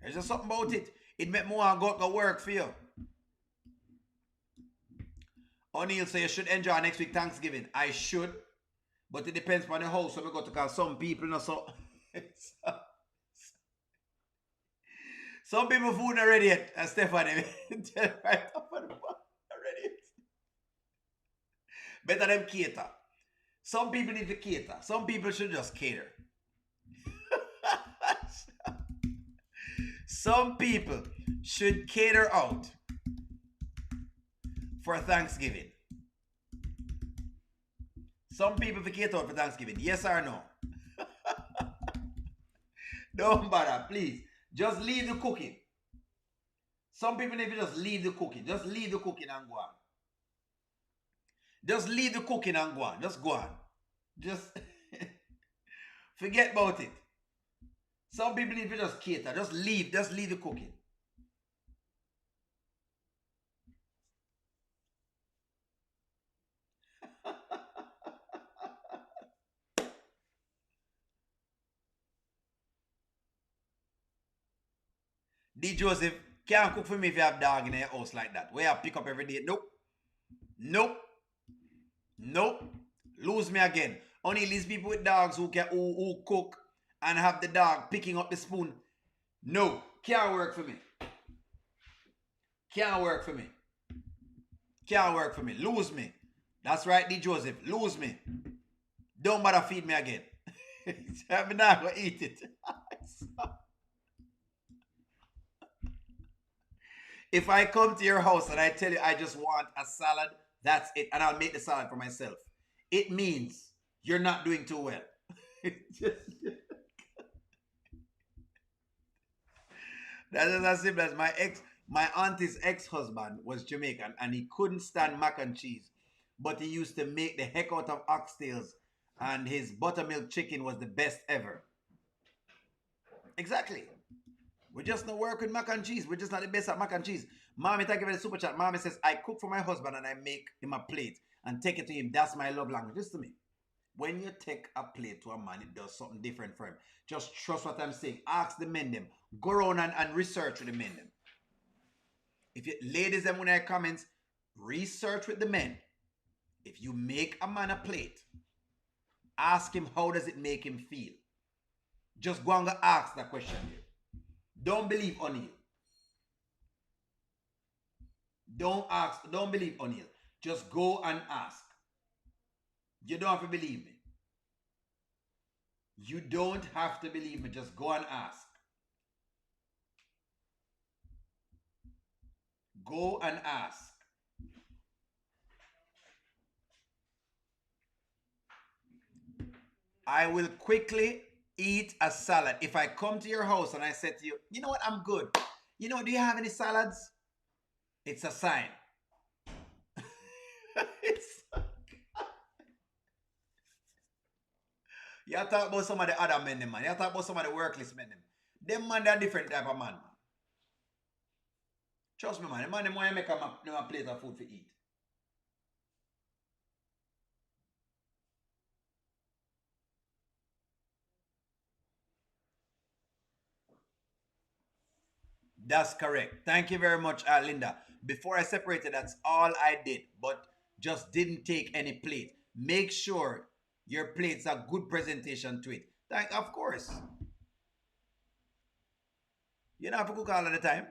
A: There's just something about it. It make me want to go work for you. O'Neal say you should enjoy next week Thanksgiving. I should. But it depends on the house where we go to, because some people not so... Some people food not ready yet. And Stephanie, tell right up on the not ready yet. Better them cater. Some people need to cater. Some people should just cater. Some people should cater out for Thanksgiving. Some people should cater out for Thanksgiving. Yes or no? Don't bother, please. Just leave the cooking. Some people need to just leave the cooking. Just leave the cooking and go on. Just leave the cooking and go on. Just go on. Just forget about it. Some people need to just cater. Just leave the cooking. D. Joseph, can't cook for me if you have dog in your house like that. Where I pick up every day. Nope. Nope. Nope. Lose me again. Only these people with dogs who cook and have the dog picking up the spoon. No. Can't work for me. Can't work for me. Can't work for me. Lose me. That's right, D. Joseph. Lose me. Don't bother feed me again. I'm not going to eat it. If I come to your house and I tell you I just want a salad, that's it. And I'll make the salad for myself. It means you're not doing too well. That's as simple as my auntie's ex-husband was Jamaican and he couldn't stand mac and cheese. But he used to make the heck out of oxtails and his buttermilk chicken was the best ever. Exactly. We just not work with mac and cheese. We're just not the best at mac and cheese. Mommy, thank you for the super chat. Mommy says, I cook for my husband and I make him a plate and take it to him. That's my love language. Listen to me. When you take a plate to a man, it does something different for him. Just trust what I'm saying. Ask the men them. Go around and research with the men them. If you, ladies them in their comments, research with the men. If you make a man a plate, ask him how does it make him feel. Just go and go ask that question here. Don't believe O'Neal. Don't believe O'Neal. Just go and ask. You don't have to believe me. You don't have to believe me. Just go and ask. Go and ask. I will quickly eat a salad. If I come to your house and I said to you, you know what, I'm good. You know, do you have any salads? It's a sign. You talk about some of the other men, man. You talk about some of the workless men. Them man, they're different type of man. Trust me, man. The man, them want to make a plate of food to eat. That's correct. Thank you very much, Linda. Before I separated, that's all I did, but just didn't take any plate. Make sure your plate's a good presentation to it. Of course. You don't have to cook all of the time.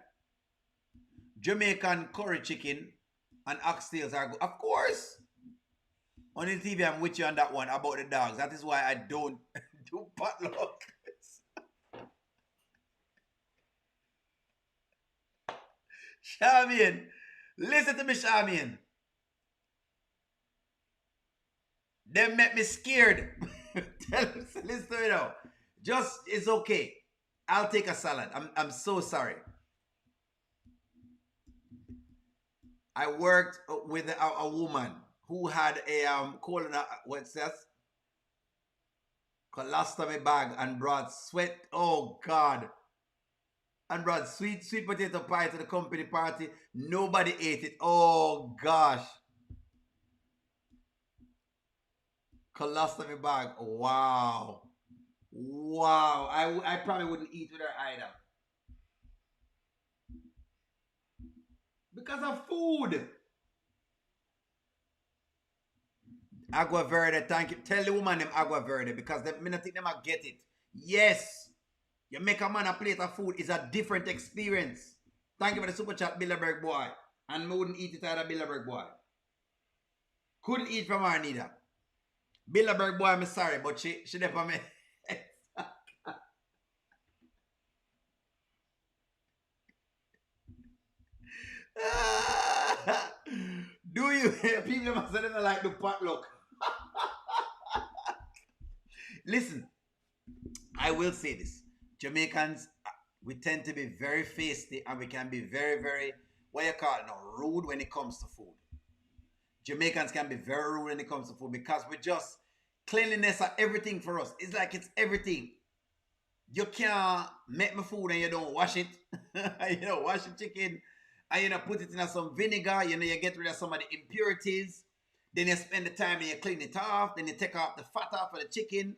A: Jamaican curry chicken and oxtails are good. Of course. On the TV, I'm with you on that one about the dogs. That is why I don't do potluck. Charmian, listen to me, Charmian. They make me scared. Listen to me now. Just, it's okay. I'll take a salad. I'm so sorry. I worked with a woman who had a what's that? Colostomy bag and brought sweat. Oh God. And brought sweet potato pie to the company party. Nobody ate it. Oh gosh. Colostomy bag. Wow. Wow. I probably wouldn't eat with her either. Because of food. Agua Verde, thank you. Tell the woman them Agua Verde because I don't think them might get it. Yes. You make a man a plate of food is a different experience. Thank you for the super chat, Bilderberg boy. And I wouldn't eat it out of Bilderberg boy. Couldn't eat from her neither. Bilderberg boy, I'm sorry, but she there for me. Do you? People must say they don't like the potluck. Listen, I will say this. Jamaicans, we tend to be very feisty and we can be very, very, what you call it now, rude when it comes to food. Jamaicans can be very rude when it comes to food because we just, cleanliness are everything for us. It's like it's everything. You can't make my food and you don't wash it. You know, wash the chicken and you know, put it in some vinegar. You know, you get rid of some of the impurities. Then you spend the time and you clean it off. Then you take off the fat off of the chicken.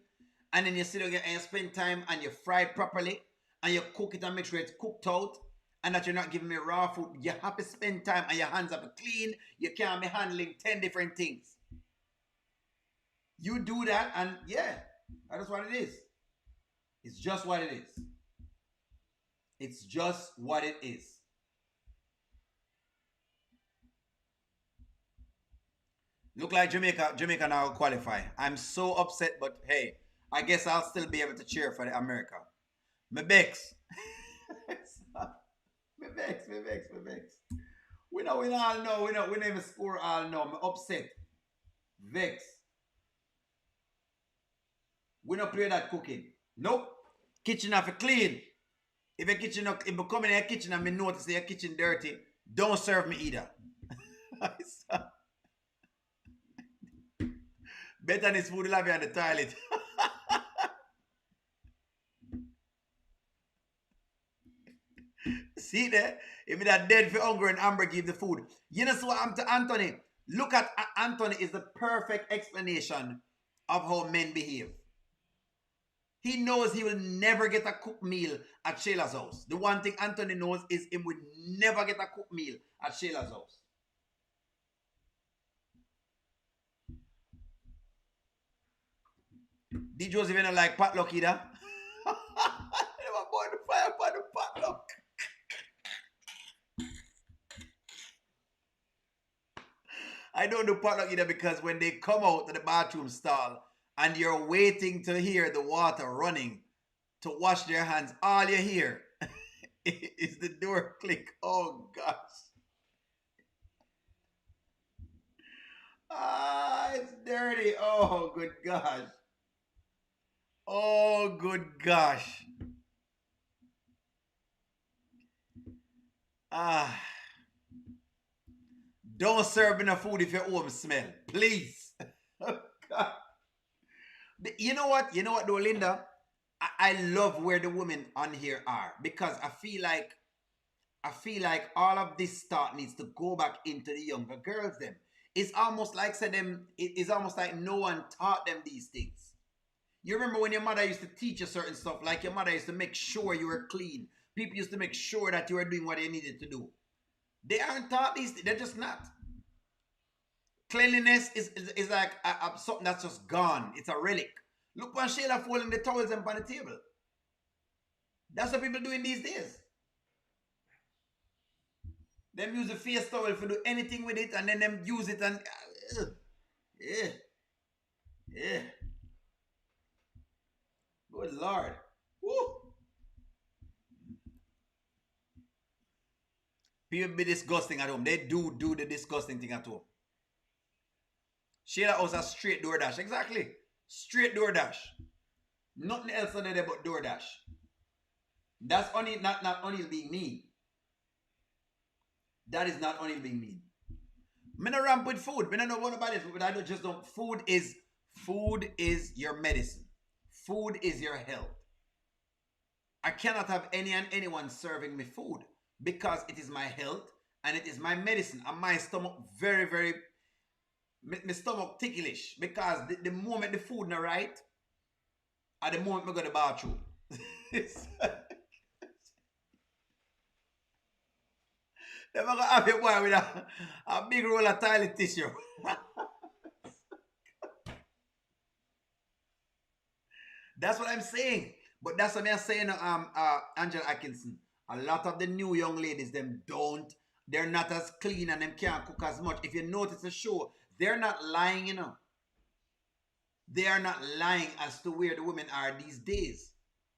A: And then you sit again and you spend time and you fry it properly. And you cook it and make sure it's cooked out. And that you're not giving me raw food. You have to spend time and your hands are clean. You can't be handling 10 different things. You do that and yeah, that's what it is. It's just what it is. It's just what it is. Look like Jamaica now qualify. I'm so upset, but hey, I guess I'll still be able to cheer for the America. Me vex. Me vex. We all know. We never score all know. I'm upset. Vex. We don't play that cooking. Nope. Kitchen have to clean. If you come in your kitchen and me notice your kitchen dirty, don't serve me either. Better than this food will have you on the toilet. See there? If you're dead for hunger and Amber give the food. You know what I'm to Anthony? Look at Anthony is the perfect explanation of how men behave. He knows he will never get a cooked meal at Shayla's house. The one thing Anthony knows is he would never get a cooked meal at Shayla's house. Did Joseph even like potluck either? Never burn the fire for the potluck. I don't do potluck either because when they come out to the bathroom stall and you're waiting to hear the water running to wash their hands, all you hear is the door click. Oh gosh. Ah, it's dirty. Oh, good gosh. Oh, good gosh. Ah. Don't serve enough food if your home smell. Please. Oh, God. You know what? You know what though, Linda? I love where the women on here are because I feel like all of this thought needs to go back into the younger girls them. It's almost like it's almost like no one taught them these things. You remember when your mother used to teach you certain stuff, like your mother used to make sure you were clean. People used to make sure that you were doing what they needed to do. They aren't taught these things. They're just not. Cleanliness is like something that's just gone. It's a relic. Look when Sheila folding the towels on the table. That's what people doing these days. Them use a face towel for do anything with it, and then them use it and yeah. Good Lord. Woo. People be disgusting at home. They do the disgusting thing at home. Sheila was a straight DoorDash. Exactly. Straight DoorDash. Nothing else on there but DoorDash. That's only not only being mean. That is not only being mean. Me no ramp with food. Me no know what about it, but I just don't. Food is your medicine. Food is your health. I cannot have any and anyone serving me food because it is my health and it is my medicine. And my stomach very, very, my stomach ticklish because the moment the food not right, at the moment I go to the bathroom. They're going to have a boy with a big roll of toilet tissue. That's what I'm saying. But that's what I'm saying, Angela Atkinson. A lot of the new young ladies, they're not as clean and them can't cook as much. If you notice the show, they're not lying, you know. They are not lying as to where the women are these days.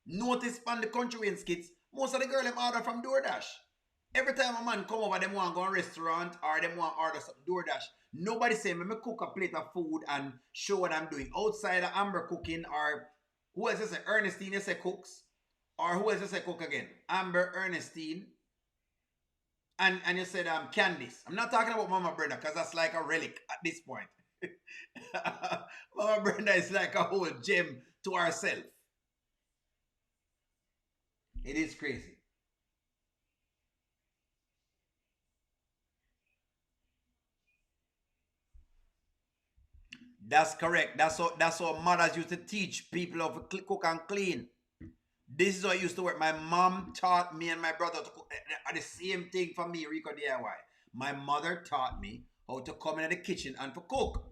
A: Notice on the Kountry Wayne skits, most of the girls them order from DoorDash. Every time a man come over, them want to go to a restaurant or them want to order some DoorDash. Nobody say, me cook a plate of food and show what I'm doing. Outside of Amber cooking or who else you say? Ernestine, you say cooks? Or who else you say cook again? Amber, Ernestine. And you said Candice. I'm not talking about Mama Brenda because that's like a relic at this point. Mama Brenda is like a whole gem to herself. It is crazy. That's correct. That's how mothers used to teach people how to cook and clean. This is how it used to work. My mom taught me and my brother to cook. The same thing for me, Rico DIY. My mother taught me how to come into the kitchen and to cook.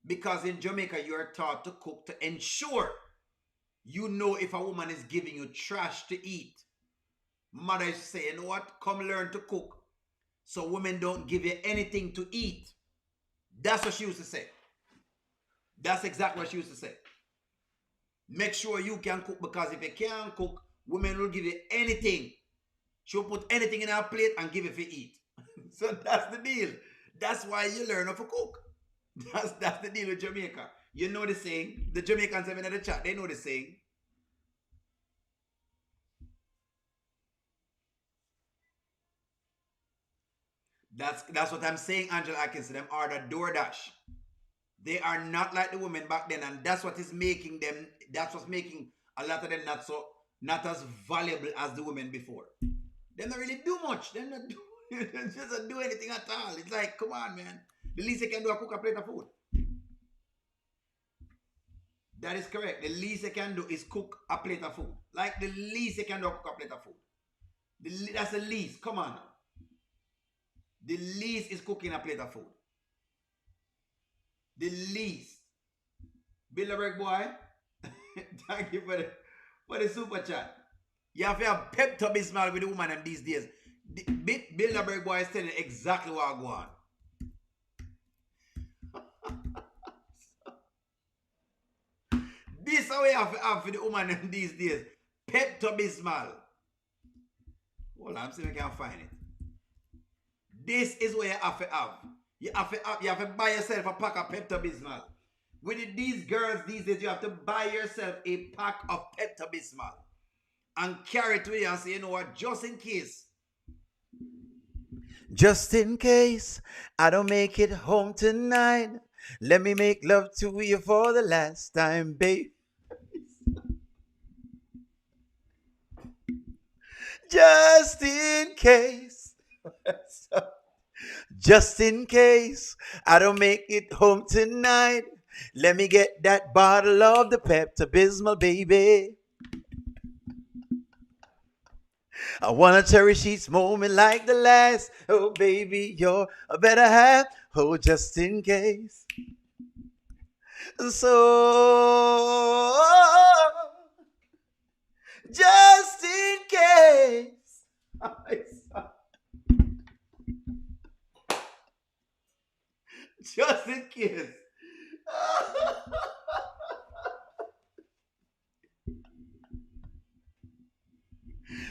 A: Because in Jamaica, you are taught to cook to ensure you know if a woman is giving you trash to eat. Mother used to say, you know what? Come learn to cook so women don't give you anything to eat. That's what she used to say. That's exactly what she used to say. Make sure you can cook because if you can't cook, women will give you anything. She'll put anything in her plate and give it for eat. So that's the deal. That's why you learn how to cook. That's the deal with Jamaica. You know the saying. The Jamaicans have in the chat. They know the saying. That's what I'm saying, Angela Atkinson. Them are the DoorDash. They are not like the women back then, and that's what is making them. That's what's making a lot of them not as valuable as the women before. They don't really do much. They don't just do anything at all. It's like, come on, man. The least they can do is cook a plate of food. That is correct. The least they can do is cook a plate of food. Like the least they can do is cook a plate of food. That's the least. Come on now. The least is cooking a plate of food. The least. Bilderberg boy, thank you for the super chat. You have to have Pepto Bismol with the woman in these days. Bilderberg boy is telling exactly what I go on. This is how we have for the woman these days. Pepto-Bismol. Hold on, I'm seeing if I can find it. This is what you have to have. You have to buy yourself a pack of Pepto-Bismol. With these girls these days, you have to buy yourself a pack of Pepto-Bismol and carry it with you and say, you know what, just in case. Just in case I don't make it home tonight, let me make love to you for the last time, babe. Just in case. Just in case I don't make it home tonight, let me get that bottle of the Pepto-Bismol, baby. I wanna cherish each moment like the last. Oh, baby, you're a better half. Oh, just in case. So, just in case. Just in case.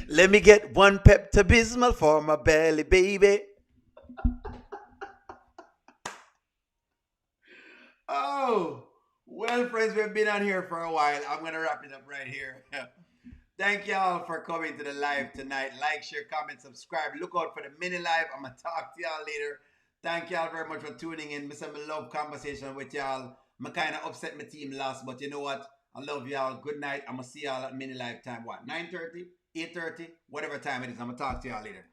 A: Let me get one Pepto-Bismol for my belly, baby. Oh, well, friends, we've been on here for a while. I'm going to wrap it up right here. Thank y'all for coming to the live tonight. Like, share, comment, subscribe. Look out for the mini live. I'm going to talk to y'all later. Thank y'all very much for tuning in. I love conversation with y'all. I kind of upset my team last, but you know what? I love y'all. Good night. I'm going to see y'all at mini live time. What? 9:30? 8:30? Whatever time it is. I'm going to talk to y'all later.